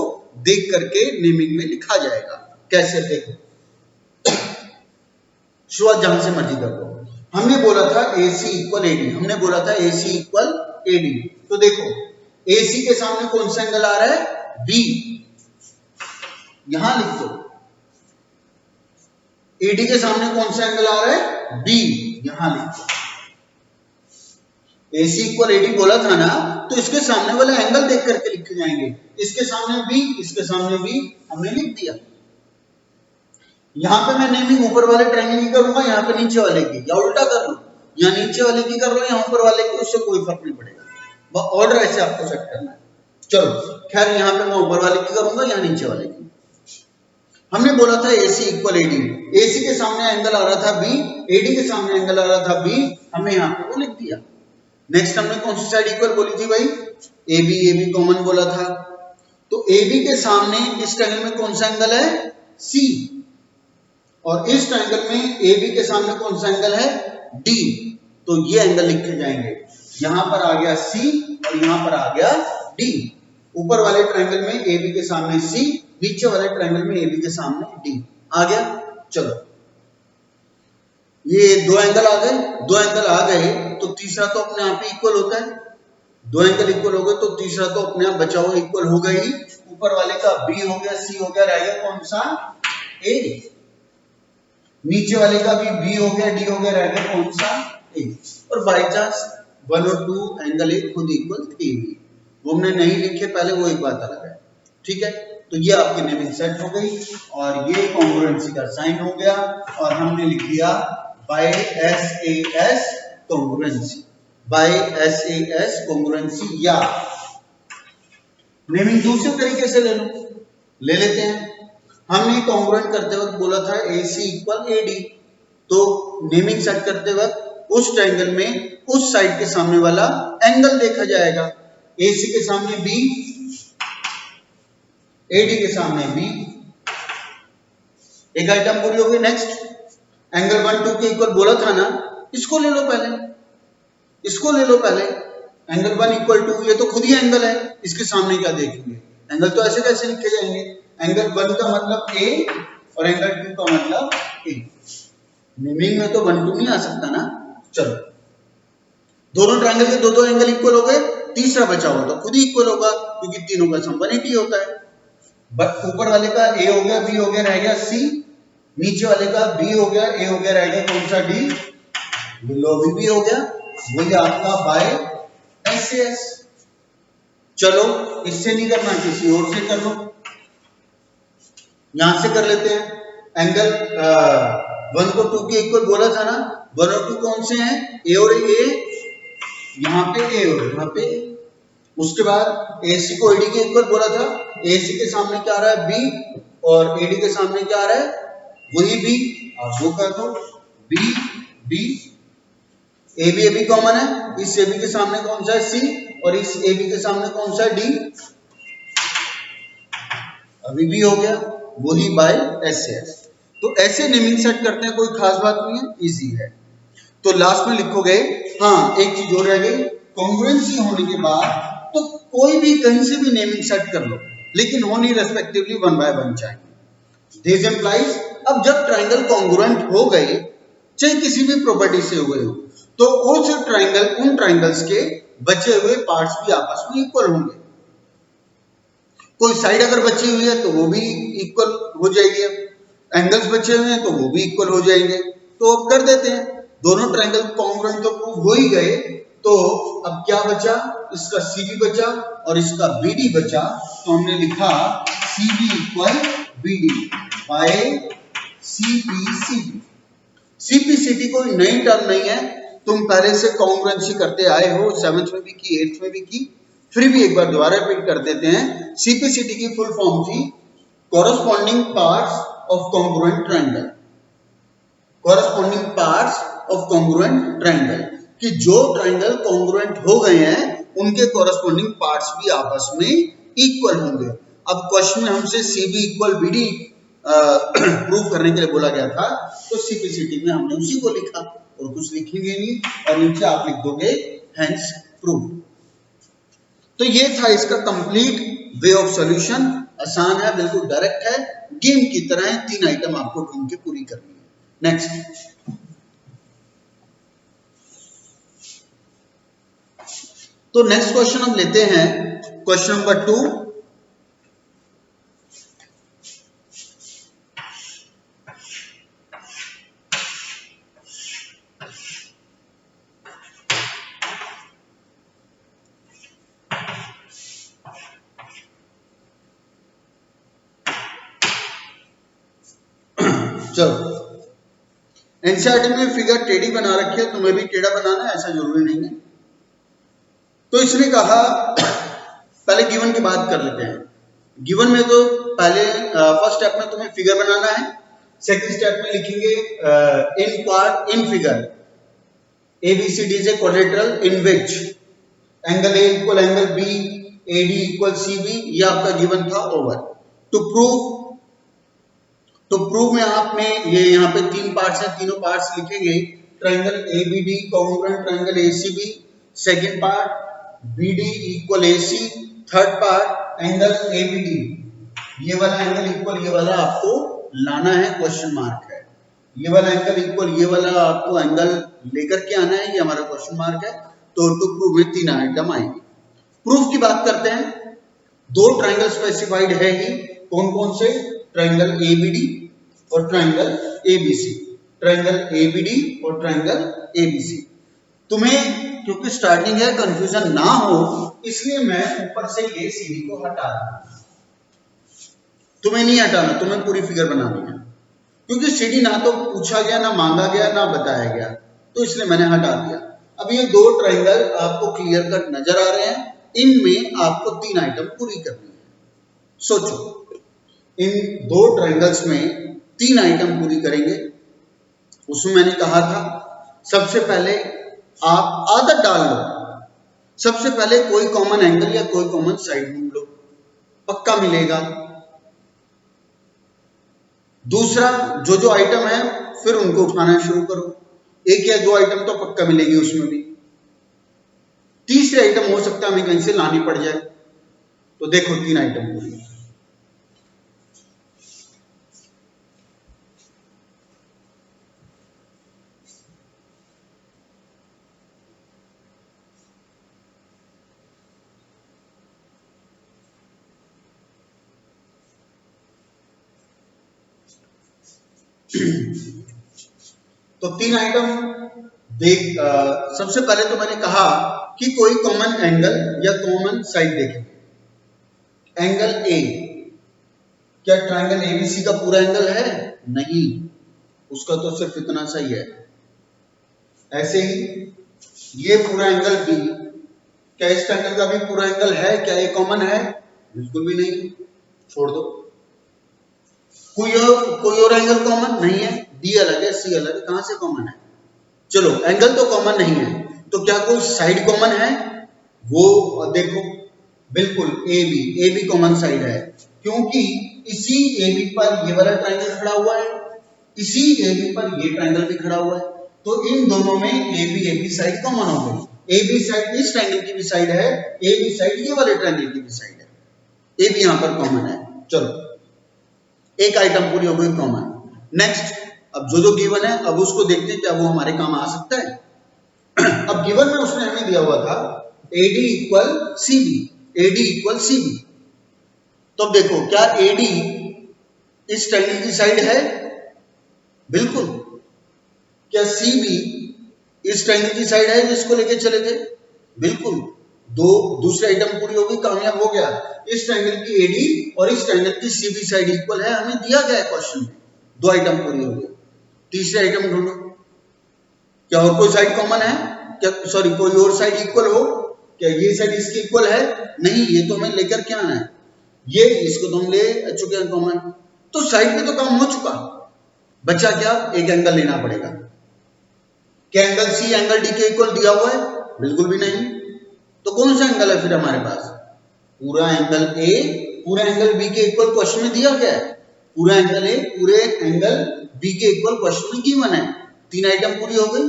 देख करके नेमिंग में लिखा जाएगा। कैसे? देखो, शुरुआत जहां से मर्जी कर लो। हमने बोला था AC इक्वल AD, हमने बोला था AC इक्वल AD। तो देखो AC के सामने कौन सा एंगल आ रहा है? B, यहां लिख दो। AD के सामने कौन सा एंगल आ रहा है? B, यहां लिख दो। AC इक्वल AD बोला था ना, तो इसके सामने वाला एंगल देख करके लिखे जाएंगे। इसके सामने B, इसके सामने B, हमने लिख दिया। यहाँ पे मैं नेमिंग ऊपर वाले ट्रायंगल की करूंगा, यहाँ पे नीचे वाले की, या उल्टा कर लो, यहाँ नीचे वाले की कर लो, यहाँ ऊपर वाले की, उससे कोई फर्क नहीं पड़ेगा। ऑर्डर ऐसे आपको सेट करना है। चलो खैर, यहाँ पे मैं ऊपर वाले की करूंगा, यहाँ नीचे वाले की। हमने बोला था AC इक्वल AD, AC के सामने एंगल आ रहा था B, AD के सामने एंगल आ रहा था B, हमने यहाँ पे वो लिख दिया। नेक्स्ट हमने कौन सी साइड इक्वल बोली थी भाई? AB कॉमन बोला था। तो AB के सामने इस ट्रायंगल में कौन सा एंगल है? C, और इस ट्रायंगल में AB के सामने कौन सा एंगल है? D। तो ये एंगल लिखे जाएंगे, यहां पर आ गया C और यहां पर आ गया D। ऊपर वाले ट्रायंगल में AB के सामने C, नीचे वाले ट्रायंगल में AB के सामने D आ गया। चलो ये दो एंगल आ गए, दो एंगल आ गए तो तीसरा तो अपने आप ही इक्वल होता है। दो एंगल इक्वल हो गए तो तीसरा तो अपने आप बचा हुआ इक्वल हो गई। ऊपर वाले का B हो गया, C हो गया, रह गया कौन सा? A। नीचे वाले का भी B हो गया, D हो गया, रह गया कौन सा? A। और बाई चांस 1 और 2 एंगल ए खुद इक्वल थे भी, वो हमने नहीं लिखे पहले, वो एक बात अलग है। ठीक है, तो ये आपकी नेमिंग सेट हो गई और ये कॉन्ग्रुएंसी का साइन हो गया, और हमने लिख दिया by SAS congruency, by SAS congruency. या नेमिंग दूसरे तरीके से ले लो, ले लेते हैं। हमने कॉन्ग्रुएंट करते वक्त बोला था AC इक्वल AD, तो नेमिंग सेट करते वक्त उस ट्रायंगल में उस साइड के सामने वाला एंगल देखा जाएगा। AC के सामने B, AD के सामने B, एक आइटम पूरी होगी। नेक्स्ट एंगल 1 2 के इक्वल बोला था ना, इसको ले लो पहले, इसको ले लो पहले। एंगल 1 इक्वल टू, ये तो खुद ही एंगल है, इसके सामने क्या देखेंगे? एंगल तो ऐसे कैसे लिखे जाएंगे? एंगल 1 का मतलब A और एंगल 2 का मतलब A। नेमिंग में तो 1 2 नहीं आ सकता ना। चलो दोनों ट्रायंगल के दो दो एंगल इक्वल हो गए, तीसरा बचा हुआ तो खुद ही इक्वल होगा, क्योंकि तीनों का सम 180 होता है। बट ऊपर वाले का A हो गया, B हो गया, रह गया C, नीचे वाले का B हो गया, A हो गया, रह गया कौन सा? D। बिलो भी हो गया, वही आपका बाय SAS। चलो इससे नहीं करना, किसी और से कर लो, यहां से कर लेते हैं। एंगल 1 को 2 के इक्वल बोला था ना, 1 और 2 कौन से हैं? A और A, यहाँ पे A और यहाँ पे। उसके बाद AC को AD के इक्वल बोला था, AC के सामने क्या आ रहा है? B, और AD के सामने क्या आ रहा है? वही B, आप वो कर दो B B। AB कॉमन है, इस AB के सामने कौन सा है? C, और इस AB के सामने कौन सा है? D। अभी भी हो गया, वही बाय SAS। तो ऐसे नेमिंग सेट करते हैं, कोई खास बात नहीं है, इजी है। तो लास्ट में लिखोगे, हाँ एक चीज और रह गई, कॉन्ग्रुएंसी होने के बाद तो कोई भी कहीं से भी नेमिंग सेट कर लो, लेकिन होनी रेस्पेक्टिवली 1 बाय 1 चाहिए। दिस इंप्लाइज, अब जब ट्रायंगल कॉन्ग्रुएंट हो गए, चाहे किसी भी प्रॉपर्टी से हुए हो, तो उस ट्रायंगल, उन ट्रायंगल्स के बचे हुए पार्ट्स भी आपस में इक्वल होंगे। कोई साइड अगर बची हुई है तो वो भी इक्वल हो जाएगी, एंगल्स बचे हुए हैं तो वो भी इक्वल हो जाएंगे। तो अब कर देते हैं, दोनों ट्रायंगल कॉन्ग्रुएंट तो प्रूव हो ही गए, तो अब क्या बचा? इसका CB बचा और इसका BD बचा, तो हमने लिखा CB equal BD by CPCD। CPCD कोई नई टर्म नहीं है, तुम पहले से कॉन्ग्रुएंसी करते आए हो, 7th में भी की, 8th में भी की, फिर भी एक बार दोबारा रिपीट कर देते हैं। CPCD की फुल फॉर्म थी corresponding parts of congruent triangle, corresponding parts of congruent triangle, कि जो ट्रायंगल कॉन्ग्रुएंट हो गए हैं उनके कॉरस्पॉन्डिंग पार्ट्स भी आपस में इक्वल होंगे। अब क्वेश्चन में हमसे CB इक्वल BD प्रूव करने के लिए बोला गया था, तो CPCD में हमने उसी को लिखा, और कुछ लिखेंगे नहीं, और नीचे आप लिख दोगे हेंस प्रूव। तो ये था इसका कंप्लीट वे ऑफ सॉल्यूशन। आसान है, बिल्कुल डायरेक्ट है, गेम की तरह है, 3 आइटम आपको ढूंढ के पूरी करनी है। नेक्स्ट, तो नेक्स्ट क्वेश्चन हम लेते हैं, क्वेश्चन नंबर 2। चलो, एनसीईआरटी में फिगर टेढ़ी बना रखी है, तुम्हें भी टेढ़ा बनाना है, ऐसा जरूरी नहीं है। तो इसने कहा पहले गिवन की बात कर लेते हैं। गिवन में तो पहले फर्स्ट स्टेप में तुम्हें फिगर बनाना है, सेकंड स्टेप में लिखेंगे in part in figure ABCD is a quadrilateral in which angle A equal angle B, AD equal CB, ये आपका गिवन था। ओवर। टू प्रूव में आपने ये यहाँ पे 3 पार्ट्स हैं, तीनों पार्ट्स लिखेंगे। Triangle ABD congruent triangle ACB, second part BD equal AC, third part angle ABD, ये वाला एंगल इक्वल ये वाला आपको लाना है, क्वेश्चन मार्क है। ये वाला एंगल इक्वल ये वाला आपको एंगल लेकर के आना है, ये हमारा क्वेश्चन मार्क है। तो टू प्रूव में 3 आइटम आएंगे। प्रूफ की बात करते हैं। 2 ट्रायंगल स्पेसिफाइड है ही, कौन कौन से? ट्रायंगल ABD और ट्रायंगल ABC। ट्रायंगल ABD और ट्रायंगल ABC। तुम्हें क्योंकि स्टार्टिंग है, कंफ्यूजन ना हो, इसलिए मैं ऊपर से ये CD को हटा दूं। तुम्हें नहीं हटाना, तुम्हें पूरी फिगर बनानी है, क्योंकि CD ना तो पूछा गया, ना मांगा गया, ना बताया गया, तो इसलिए मैंने हटा दिया। अब ये 2 ट्रायंगल आपको क्लियर कट नजर आ रहे हैं, इनमें आपको 3 आइटम पूरी करनी है। सोचो, इन 2 ट्रायंगल्स में 3 आइटम पूरी करेंगे। उसमें मैंने कहा था सबसे पहले आप आदत डाल लो, सबसे पहले कोई कॉमन एंगल या कोई कॉमन साइड ढूंढ लो, पक्का मिलेगा। दूसरा, जो आइटम है फिर उनको उठाना शुरू करो, 1 या 2 आइटम तो पक्का मिलेगी उसमें भी। तीसरे आइटम हो सकता है हमें कहीं से लानी पड़ जाए। तो देखो 3 आइटम पूरी। तो 3 आइटम देख, सबसे पहले तो मैंने कहा कि कोई कॉमन एंगल या कॉमन साइड देखेंगे। एंगल A, क्या ट्रायंगल ABC का पूरा एंगल है? नहीं, उसका तो सिर्फ इतना सा ही है। ऐसे ही ये पूरा एंगल B, क्या इस ट्रायंगल का भी पूरा एंगल है? क्या ये कॉमन है? बिल्कुल भी नहीं, छोड़ दो। कोई और एंगल कॉमन नहीं है, D अलग है, C अलग है, कहां से कॉमन है? चलो, एंगल तो कॉमन नहीं है, तो क्या कोई साइड कॉमन है? वो देखो, बिल्कुल AB कॉमन साइड है, क्योंकि इसी AB पर ये वाला ट्रायंगल खड़ा हुआ है, इसी AB पर ये ट्रायंगल भी खड़ा हुआ है, तो इन दोनों में AB साइड कॉमन हो गई। AB साइड इस ट्रायंगल की भी साइड है, AB साइड ये वाले ट्रायंगल की भी साइड है, AB यहां पर कॉमन है। चलो, एक आइटम पूरी हो गई कॉमन। नेक्स्ट, अब जो गिवन है, अब उसको देखते हैं क्या वो हमारे काम आ सकता है। अब गिवन में उसने हमें दिया हुआ था AD इक्वल CB। तो अब देखो, क्या AD इस ट्रायंगल की साइड है? बिल्कुल। क्या CB इस ट्रायंगल की साइड है जिसको लेके चले थे? बिल्कुल। दूसरे आइटम पूरी होगी, कामयाब हो गया। इस ट्रायंगल की AD और इस ट्रायंगल की CB साइड इक्वल है, हमें दिया गया है क्वेश्चन में। 2 आइटम पूरी हो गई। तीसरे आइटम ढूंढो, क्या और कोई साइड कॉमन है? क्या सॉरी, कोई और साइड इक्वल हो? क्या ये साइड इसकी इक्वल है? नहीं, ये तो हमें लेकर क्या आना है, ये इसको तो हम ले चुके हैं कॉमन। तो साइड पे तो काम हो चुका, बचा क्या? एक एंगल लेना पड़ेगा। क्या एंगल C एंगल D के इक्वल दिया हुआ है? बिल्कुल भी नहीं। तो कौन सा एंगल है फिर हमारे पास? पूरा एंगल A पूरा एंगल B के इक्वल क्वेश्चन में दिया गया है। पूरा एंगल A पूरे एंगल B के इक्वल क्वेश्चन में गिवन है। 3 आइटम पूरी हो गई।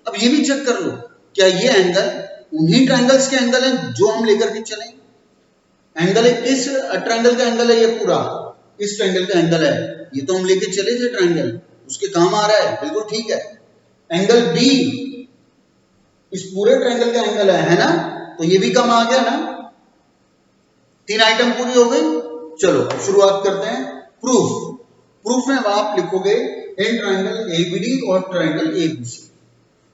अब ये भी चेक कर लो, क्या ये एंगल उन्हीं ट्रायंगल्स के एंगल है जो हम लेकर के चले? एंगल किस ट्रायंगल का एंगल है? ये पूरा इस ट्रायंगल का एंगल है, ये तो हम लेके चले थे ट्रायंगल, उसके काम आ रहा है, बिल्कुल ठीक है। एंगल B इस पूरे ट्रायंगल का एंगल है ना, तो ये भी काम आ गया ना। 3 आइटम पूरी हो गई। चलो, अब शुरुआत करते हैं प्रूफ में आप लिखोगे इन ट्रायंगल ABD और ट्रायंगल ABC।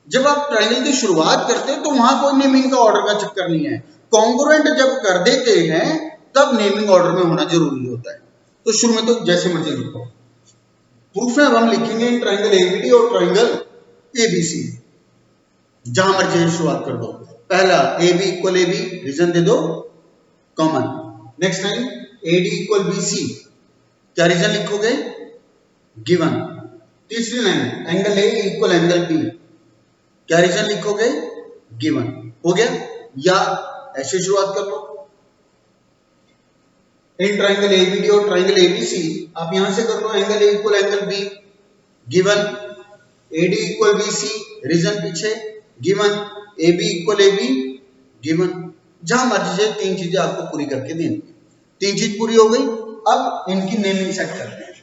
जब आप ट्रायंगल की शुरुआत करते हैं तो वहां कोई नेमिंग का ऑर्डर का चक्कर नहीं है। कॉन्ग्रुएंट जब कर देते हैं तब नेमिंग ऑर्डर में होना जरूरी होता है। तो शुरू में तो जैसे मर्जी लिखो, प्रूफ है, अब हम लिखेंगे इन ट्राइंगल एबीडी और ट्राइंगल एबीसी। जहां मर्जी शुरुआत कर दो। पहला A B equal A B, reason दे दो common. Next time A D equal B C, क्या रीजन लिखोगे? गिवन। तीसरी line angle A equal angle B, क्या रीजन लिखोगे? गिवन। हो गया? या ऐसे शुरुआत कर लो, इन ट्राइंगल एबीडी और ट्राइंगल एबीसी, आप यहां से कर लो angle A equal angle B, given. AD equal BC, reason पीछे, given. AB equal AB, given. जहां मर्जी से तीन चीजें आपको पूरी करके देनी। तीन चीज पूरी हो गई। अब इनकी नेमिंग सेट करते हैं।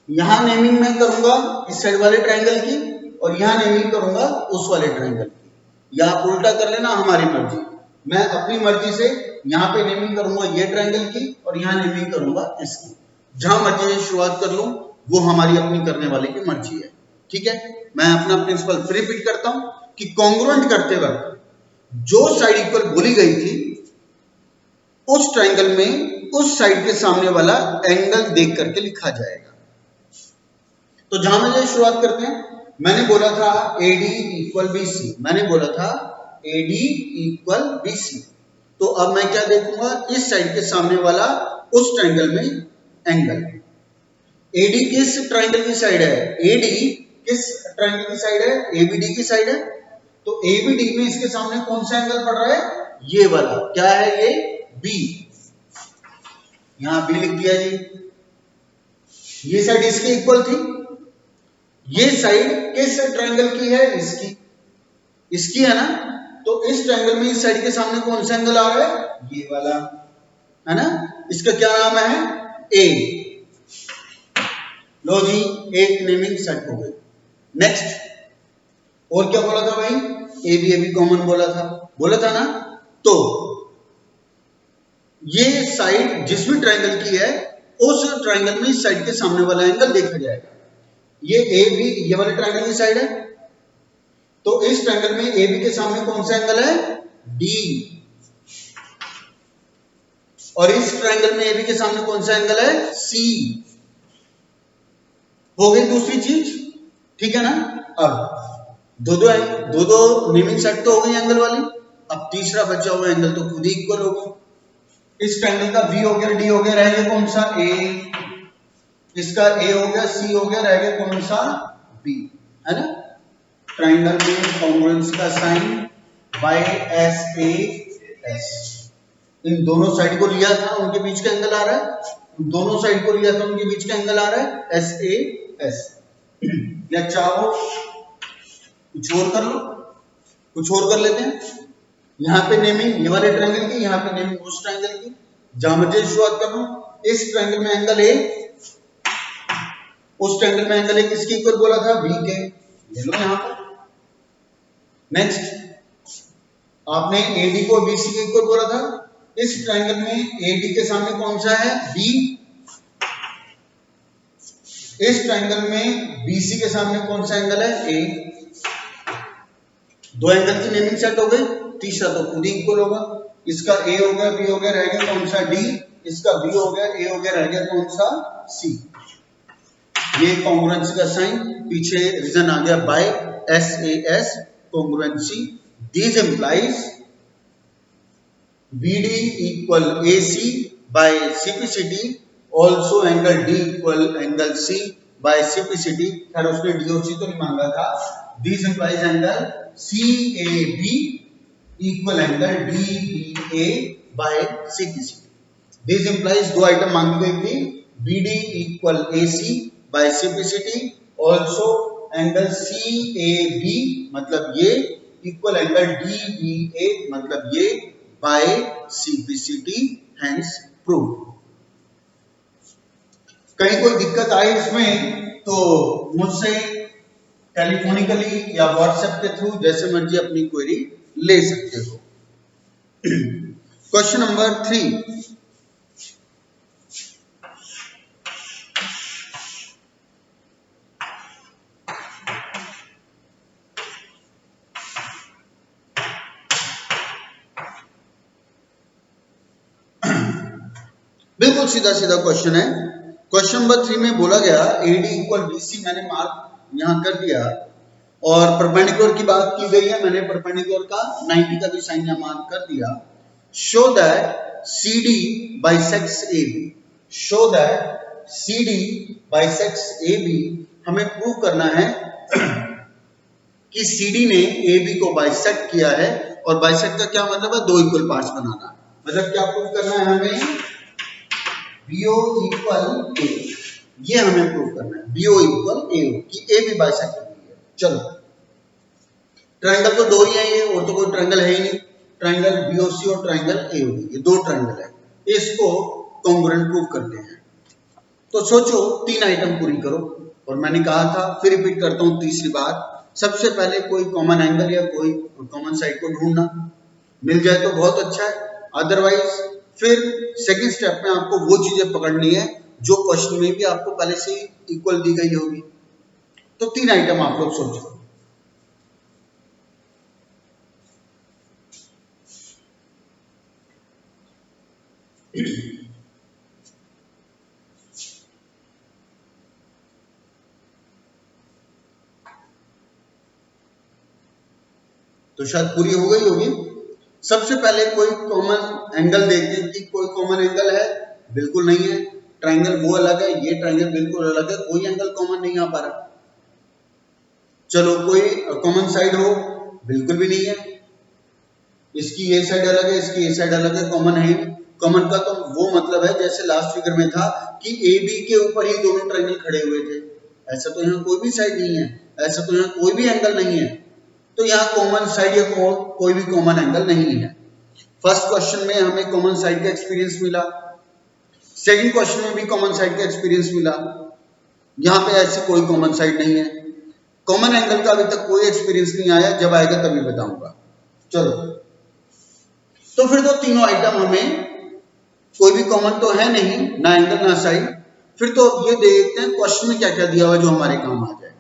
यहां नेमिंग मैं करूंगा इस साइड वाले ट्राइंगल की, और यहां नेमिंग करूंगा उस वाले ट्राइंगल की। या आप उल्टा कर लेना, हमारी मर्जी। मैं अपनी मर्जी से यहां पे नेमिंग करूंगा ये ट्राइंगल की, और यहां नेमिंग करूंगा इसकी। जहां मर्जी से शुरुआत कर लूं, वो हमारी अपनी करने वाले की मर्जी है। ठीक है? मैं अपना प्रिंसिपल फिर रिपीट करता हूं कि कॉन्ग्रुएंट करते वक्त जो साइड इक्वल बोली गई थी, उस ट्राइंगल में उस साइड के सामने वाला एंगल देख करके लिखा जाएगा। तो जहां मर्जी शुरुआत करते हैं। मैंने बोला था AD इक्वल BC, मैंने बोला था AD इक्वल BC। तो अब मैं क्या देखूंगा? इस साइड के सामने वाला उस ट्राइंगल में एंगल। AD किस ट्राइंगल की साइड है? AD किस ट्राइंगल की साइड है? ABD की साइड है। तो ABD में इसके सामने कौन सा एंगल पड़ रहा है? ये वाला। क्या है ये? B। यहां B लिख दिया जी। ये साइड इसके इक्वल थी। ये साइड किस ट्रायंगल की है? इसकी। इसकी है ना? तो इस ट्रायंगल में इस साइड के सामने कौन सा एंगल आ रहा है? ये वाला, है ना? इसका क्या नाम है? ए। लो जी, एक नेमिंग सेट हो गई। नेक्स्ट, और क्या बोला था भाई? ए बी कॉमन बोला था ना? तो ये साइड जिस भी ट्रायंगल की है, उस ट्रायंगल में इस साइड के सामने वाला एंगल देखा जाएगा। ये ए बी, ये वाले ट्रायंगल की साइड है, तो इस ट्रायंगल में ए बी के सामने कौन सा एंगल है? डी। और इस ट्रायंगल में ए बी के सामने कौन सा एंगल है? सी। हो गई दूसरी चीज। ठीक है ना? अब दो नेमिंग सेट तो हो गई एंगल वाली। अब तीसरा बचा हुआ एंगल तो खुद ही इक्वल होगा। इस ट्रायंगल का बी हो गया, डी हो गया, रह गया कौन सा? ए। इसका ए हो गया, सी हो गया, रह गया कौन सा? बी। है ना? ट्रायंगल में कॉन्ग्रुएंसी का साइन बाय SAS। इन दोनों साइड को लिया था, उनके बीच का एंगल आ रहा है। दोनों साइड को लिया था, उनके बीच का एंगल आ रहा है SAS। या चाहो कुछ और कर लो, कुछ और कर लेते हैं। यहां पे नेमिंग ये वाले ट्रायंगल की, यहां पे नेमिंग उस ट्रायंगल की। जहां मर्जी शुरुआत कर लो। इस ट्रायंगल में एंगल ए, उस ट्रायंगल में एंगल ए किसके इक्वल बोला था? बी के। ले लो यहां पर। नेक्स्ट, आपने AD को BC के इक्वल बोला था। इस ट्रायंगल में AD के सामने कौन सा है? B। इस ट्रायंगल में BC के सामने कौन सा एंगल है? A। दो एंगल की नेमिंग सेट हो गई। तीसरा तो खुद ही इक्वल होगा। इसका A हो गया, B हो गया, रह गया कौन सा? D। इसका B हो गया, A हो गया, रह गया कौन सा? C। ये कॉन्ग्रुएंसी का साइन, पीछे रीजन आ गया bye SAS, congruency. This implies BD equal AC by CPCD, also angle D equal angle C by CPCD। खैर उसने DOC तो नहीं मांगा था। This implies angle CAB equal angle DBA by CPCD। This implies दो आइटम मांगी गई थी, BD equal AC by CPCD, also angle CAB मतलब ये इक्वल एंगल DBA मतलब ये बाय CPCD, हेंस प्रूव। कहीं कोई दिक्कत आई इसमें तो मुझसे टेलीफोनिकली या व्हाट्सएप के थ्रू जैसे मर्जी अपनी क्वेरी ले सकते हो। Question number 3। बिल्कुल सीधा सीधा क्वेश्चन है। क्वेश्चन नंबर 3 में बोला गया AD इक्वल BC, मैंने मार्क यहां कर दिया, और परपेंडिकुलर की बात की गई है, मैंने परपेंडिकुलर का 90 का भी साइन यहां मार्क कर दिया। Show that CD bisects AB, show that CD bisects AB, हमें प्रूव करना है कि CD ने AB को बाइसेक्ट किया है, और बाइसेक्ट का क्या मतलब है, दो इक्वल पार्ट्स बनाना। मतलब क्या प्रूव करना है हमें, BO इक्वल A, ये हमें प्रूव करना है, BO इक्वल AO, कि A भी बाइसेक्ट हुई है। चलो, ट्रायंगल तो दो ही है ये, और तो कोई ट्रायंगल है ही नहीं, ट्रायंगल BOC और ट्रायंगल AOD, ये दो ट्रायंगल है, इसको कॉन्ग्रुएंट प्रूव करते हैं। तो सोचो, 3 आइटम पूरी करो, और मैंने कहा था, फिर रिपीट करता हूं तीसरी बार, सबसे पहले कोई कॉमन एंगल या कोई कॉमन साइड को ढूंढना, मिल जाए तो बहुत अच्छा है, अदरवाइज फिर सेकंड स्टेप में आपको वो चीजें पकड़नी है जो क्वेश्चन में भी आपको पहले से ही इक्वल दी गई होगी। तो 3 आइटम आप लोग सोचो। तो शायद पूरी हो गई होगी। सबसे पहले कोई कॉमन एंगल देखते हैं कि कोई कॉमन एंगल है, बिल्कुल नहीं है, ट्रायंगल वो अलग है, ये ट्रायंगल बिल्कुल अलग है, कोई एंगल कॉमन नहीं आ पा रहा। चलो, कोई कॉमन साइड हो, बिल्कुल भी नहीं है, इसकी ये साइड अलग है, इसकी ये साइड अलग है, कॉमन है। कॉमन का तो वो मतलब है जैसे लास्ट फिगर में था कि AB के ऊपर ही दोनों ट्रायंगल खड़े हुए थे, ऐसा तो यहाँ कोई भी साइड नहीं है, ऐसा तो यहाँ कोई भी एंगल नहीं है, तो यहाँ कॉमन साइड या कोई भी कॉमन एंगल नहीं है। फर्स्ट क्वेश्चन में हमें कॉमन साइड का एक्सपीरियंस मिला, सेकंड क्वेश्चन में भी कॉमन साइड का एक्सपीरियंस मिला, यहाँ पे ऐसी कोई कॉमन साइड नहीं है, कॉमन एंगल का अभी तक कोई एक्सपीरियंस नहीं आया, जब आएगा तभी बताऊंगा। चलो, तो फिर तो तीनों आइटम हमें कोई भी कॉमन तो है नहीं, ना एंगल ना साइड, फिर तो अब ये देखते हैं क्वेश्चन में क्या क्या दिया हुआ जो हमारे काम आ जाए।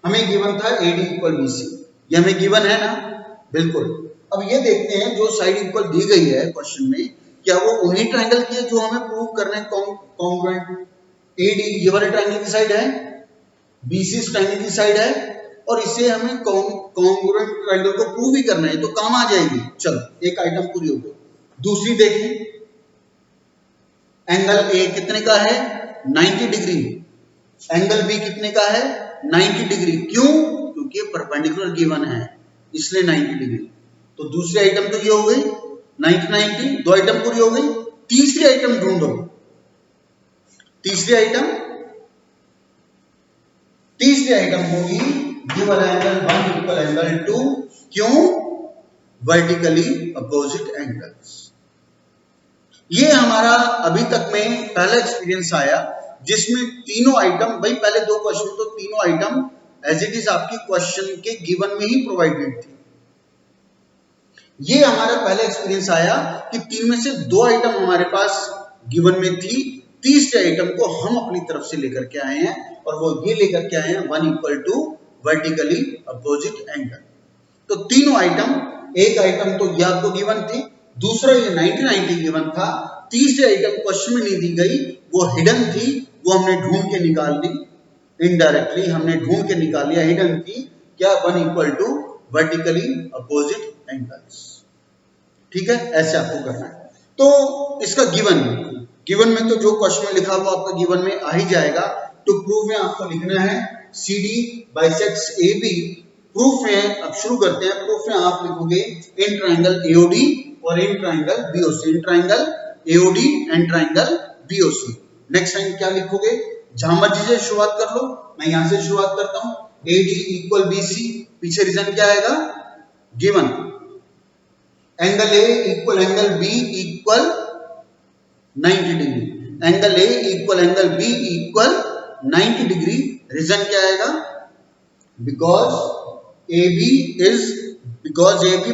हमें गिवन था AD इक्वल BC, ये हमें गिवन है ना, बिल्कुल। अब ये देखते हैं जो साइड इक्वल दी गई है क्वेश्चन में, क्या वो उन्हीं ट्रायंगल की है जो हमें प्रूव करना है कॉन्ग्रुएंट। AD ये वाले ट्रायंगल की साइड है, BC इस ट्रायंगल की साइड है, और इसे हमें कॉन्ग्रुएंट ट्रायंगल को प्रूव ही करना है, तो काम आ जाएगी। चलो, एक आइटम पूरी हो गई। दूसरी देखें, एंगल A कितने का है, 90 डिग्री, एंगल B कितने का है, 90 डिग्री। क्यों? क्योंकि परपेंडिकुलर गिवन है, इसलिए 90 डिग्री। तो दूसरी आइटम तो ये हो गई 90 90, दो आइटम पूरी हो गई। तीसरी आइटम ढूंढो, तीसरी आइटम होगी गिवन एंगल 1 इक्वल एंगल 2। क्यों? Vertically opposite angles. ये हमारा अभी तक में पहला एक्सपीरियंस आया जिसमें तीनों आइटम, भाई पहले दो क्वेश्चन तो तीनों आइटम एज इट इज आपकी क्वेश्चन के गिवन में ही प्रोवाइडेड थी। ये हमारा पहला एक्सपीरियंस आया कि तीन में से दो आइटम हमारे पास गिवन में थी, तीसरे आइटम को हम अपनी तरफ से लेकर के आए हैं, और वो ये लेकर के आए हैं 1 equal to vertically opposite angle. तो तीनों आइटम, एक आइटम तो ये आपको गिवन थी, दूसरा ये 90 90 गिवन था, तीसरी आइटम क्वेश्चन में नहीं दी गई, वो हिडन थी, वो हमने ढूंढ के निकाल ली, इनडायरेक्टली हमने ढूंढ के निकाल लिया, हिडन थी क्या, 1 equal to vertically opposite angles. ठीक है, ऐसे आपको करना है। तो इसका गिवन में तो जो क्वेश्चन में लिखा वो आपका गिवन में आ ही जाएगा। तो प्रूफ में आपको लिखना है CD बाइसेक्ट्स AB। प्रूफ में अब शुरू करते हैं। प्रूफ में आप लिखोगे इन ट्रायंगल AOD और in triangle BOC, in triangle AOD and triangle BOC। Next time क्या लिखोगे, जहां मर्जी से शुरुआत कर लो, मैं यहां से शुरुआत करता हूं, AD इक्वल BC, पीछे रीजन क्या आएगा, given, angle A equal angle B equal 90 degree, angle A equal angle B equal 90 degree, reason क्या आएगा, because AB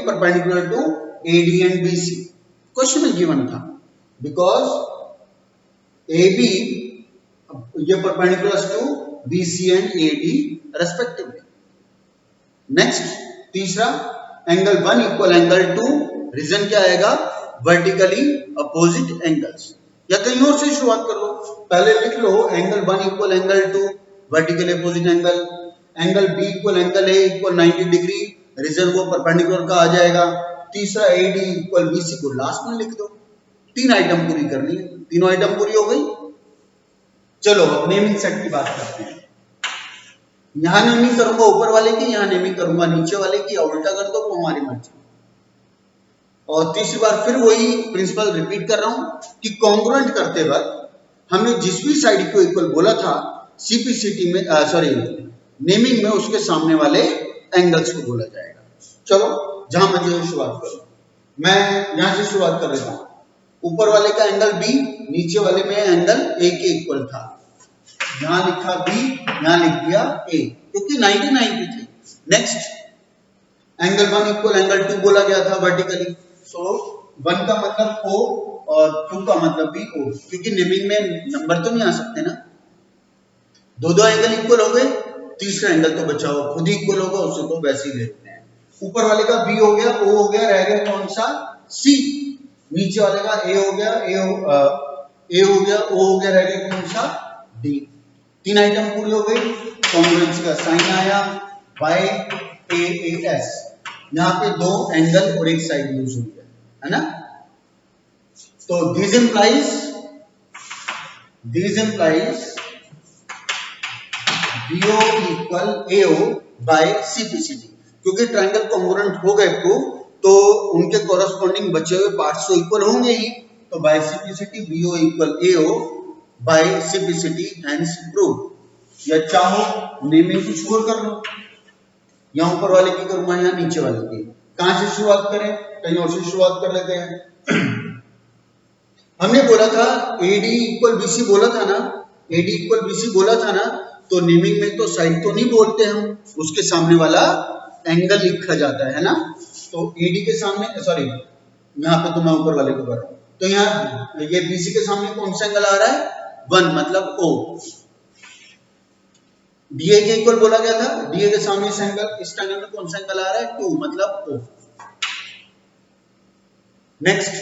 perpendicular to AD and BC, question में गिवन था, बिकॉज AB ये perpendicular to BC and AD respectively. Next तीसरा, एंगल 1 इक्वल एंगल 2, रीजन क्या आएगा, वर्टिकली अपोजिट एंगल्स। या कहीं और से शुरुआत कर लो। पहले लिख लो angle 1 equal angle 2 vertical opposite angle, angle B equal angle A equal 90 degree, reason वो परपेंडिकुलर का आ जाएगा। तीसरा एडी इक्वल बीसी को लास्ट में लिख दो। 3 आइटम पूरी करनी है, तीनों आइटम पूरी हो गई। चलो अब नेमिंग सेट की बात करते हैं। यहां नेमिंग करूंगा ऊपर वाले की, यहां नेमिंग करूंगा नीचे वाले की, या उल्टा कर दो, वो हमारी मर्जी। और तीसरी बार फिर वही प्रिंसिपल रिपीट कर रहा हूं कि कॉन्ग्रुएंट करते वक्त हमने जिस भी साइड को इक्वल बोला था सीपीसीटी में नेमिंग में उसके सामने वाले एंगल्स को बोला जाएगा। चलो जहां मर्जी शुरुआत करो, मैं यहां से शुरुआत कर लेता हूं। ऊपर वाले का एंगल बी, नीचे वाले में एंगल ए के इक्वल था। यहां लिखा बी, यहां लिख दिया ए, क्योंकि 90 थी। नेक्स्ट एंगल 1 इक्वल एंगल 2 बोला गया था वर्टिकली, सो 1 का मतलब ओ और 2 का मतलब भी ओ, क्योंकि नेमिंग में नंबर तो नहीं आ सकते ना। दो एंगल इक्वल हो गए, तीसरा एंगल तो बचा हो, खुद ही इक्वल होगा, उसे तो वैसे ही ले लेते हैं। ऊपर वाले का बी हो गया, ओ हो गया, रह गया कौन सा सी। नीचे वाले का ए हो गया, ए हो गया, ओ हो गया, रह गया कौन सा डी। 3 आइटम पूरी हो गई। कॉन्ग्रुएंसी का साइन आया बाय AAS। यहाँ पे 2 एंगल और एक साइड यूज हुई है ना। तो this implies BO equal AO by CPCD। क्योंकि ट्रायंगल कॉन्ग्रुएंट हो गए प्रूव, तो उनके कोरस्पॉन्डिंग बचे हुए पार्ट्स तो इक्वल होंगे ही, तो by CPCD BO equal AO by CPCD hence prove. या चाहो नेमिंग कुछ और कर लो, या ऊपर वाले की करूंगा या नीचे वाले की। कहां से शुरुआत करें, कहीं और से शुरुआत कर लेते हैं। हमने बोला था AD इक्वल BC बोला था ना, AD इक्वल BC बोला था ना, तो नेमिंग में तो साइड तो नहीं बोलते हम, उसके सामने वाला एंगल लिखा जाता है ना। तो AD के सामने, सॉरी यहाँ पे तो मैं ऊपर वाले को कर रहा हूं, तो यहाँ ये BC के सामने कौन सा एंगल आ रहा है 1 मतलब O। DA के इक्वल बोला गया था, DA के सामने इस ट्रायंगल में कौन सा एंगल आ रहा है 2 मतलब O। नेक्स्ट,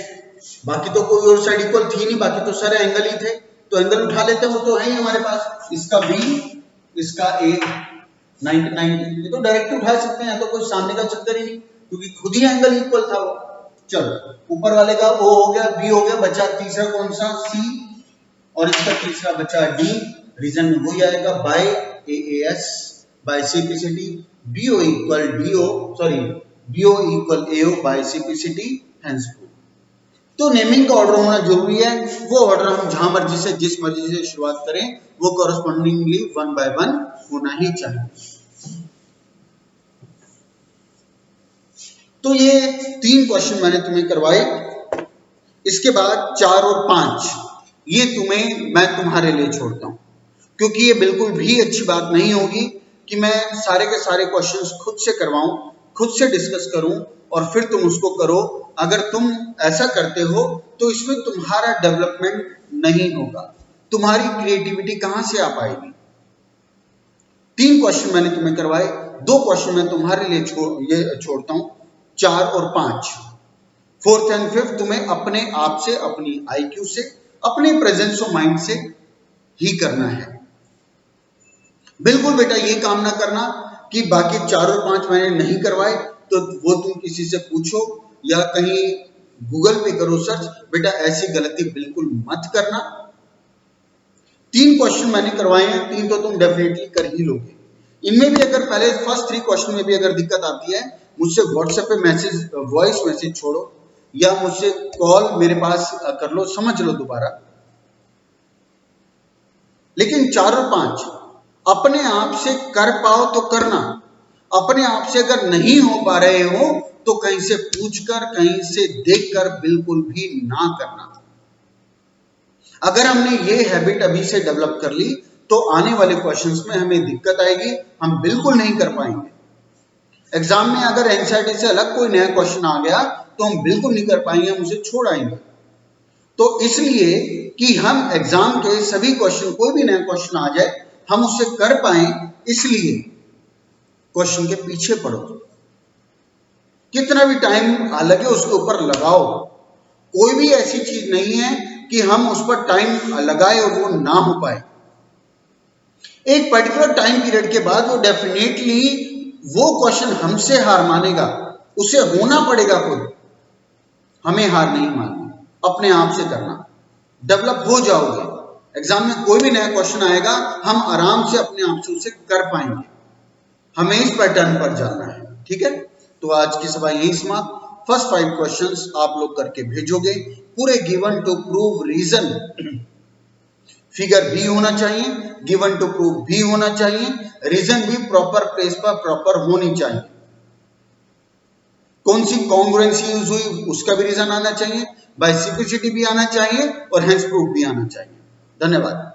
बाकी तो कोई और साइड इक्वल थी नहीं, बाकी तो सारे एंगल ही थे, तो एंगल उठा लेते हैं, वो तो है ही हमारे पास। इसका B, इसका A 90, ये तो डायरेक्ट उठा सकते हैं, तो कोई सामने का चक्कर ही नहीं, क्योंकि खुद ही एंगल इक्वल था वो। चलो ऊपर वाले का O हो गया, B हो गया, बचा तीसरा कौन सा C, और इसका तीसरा बचा D। रीजन में वही आएगा by AAS by CPCD BO equal AO by CPCD hence prove. तो नेमिंग का ऑर्डर होना जरूरी है, वो ऑर्डर हम जहां मर्जी से जिस मर्जी से शुरुआत करें, वो कॉरस्पॉन्डिंगली 1 बाय 1 होना ही चाहिए। तो ये 3 क्वेश्चन मैंने तुम्हें करवाए। इसके बाद 4 और 5 ये मैं तुम्हारे लिए छोड़ता हूं, क्योंकि ये बिल्कुल भी अच्छी बात नहीं होगी कि मैं सारे के सारे क्वेश्चंस खुद से करवाऊं, खुद से डिस्कस करूं और फिर तुम उसको करो। अगर तुम ऐसा करते हो तो इसमें तुम्हारा डेवलपमेंट नहीं होगा, तुम्हारी क्रिएटिविटी कहां से आ पाएगी। 3 क्वेश्चन मैंने तुम्हें करवाए, 2 क्वेश्चन मैं तुम्हारे लिए छोड़ता हूं, 4 और 5। 4th एंड 5th तुम्हें अपने आप से, अपनी IQ से, अपने प्रेजेंस ऑफ माइंड से ही करना है। बिल्कुल बेटा ये काम ना करना कि बाकी 4 और 5 मैंने नहीं करवाए तो वो तुम किसी से पूछो या कहीं गूगल पे करो सर्च। बेटा ऐसी गलती बिल्कुल मत करना। 3 क्वेश्चन मैंने करवाए हैं, 3 तो तुम डेफिनेटली कर ही लोगे। इनमें भी अगर पहले फर्स्ट 3 क्वेश्चन में भी अगर दिक्कत आती है, मुझसे व्हाट्सएप पे मैसेज, वॉइस मैसेज छोड़ो या मुझसे कॉल मेरे पास कर लो, समझ लो दोबारा। लेकिन 4 और 5 अपने आप से कर पाओ तो करना, अपने आप से अगर नहीं हो पा रहे हो तो कहीं से पूछकर, कहीं से देखकर बिल्कुल भी ना करना। अगर हमने ये हैबिट अभी से डेवलप कर ली तो आने वाले क्वेश्चंस में हमें दिक्कत आएगी, हम बिल्कुल नहीं कर पाएंगे। एग्जाम में अगर एनसीईआरटी से अलग कोई नया क्वेश्चन आ गया तो हम बिल्कुल नहीं कर पाएंगे, हम उसे छोड़ आएंगे। तो इसलिए कि हम एग्जाम के सभी क्वेश्चन, कोई भी नया क्वेश्चन आ जाए हम उसे कर पाए, इसलिए क्वेश्चन के पीछे पढ़ो, कितना भी टाइम लगे उसके ऊपर लगाओ। कोई भी ऐसी चीज नहीं है कि हम उस पर टाइम लगाए और वो ना हो पाए। एक पर्टिकुलर टाइम पीरियड के बाद वो डेफिनेटली वो क्वेश्चन हमसे हार मानेगा, उसे होना पड़ेगा खुद। हमें हार नहीं माननी, अपने आप से करना, डेवलप हो जाओगे। एग्जाम में कोई भी नया क्वेश्चन आएगा, हम आराम से अपने आप से उसे कर पाएंगे। हमें इस पैटर्न पर जाना है, ठीक है। तो आज की सभा यही समाप्त। फर्स्ट 5 क्वेश्चंस आप लोग करके भेजोगे, पूरे given to prove reason figure भी होना चाहिए, गिवन टू प्रूव भी होना चाहिए, रीजन भी प्रॉपर प्लेस पर प्रॉपर होनी चाहिए। कौन सी कॉन्ग्रुएंसी यूज हुई उसका भी रीजन आना चाहिए, बाइसिप्लिसिटी भी आना चाहिए और हेंस प्रूफ भी आना चाहिए। धन्यवाद।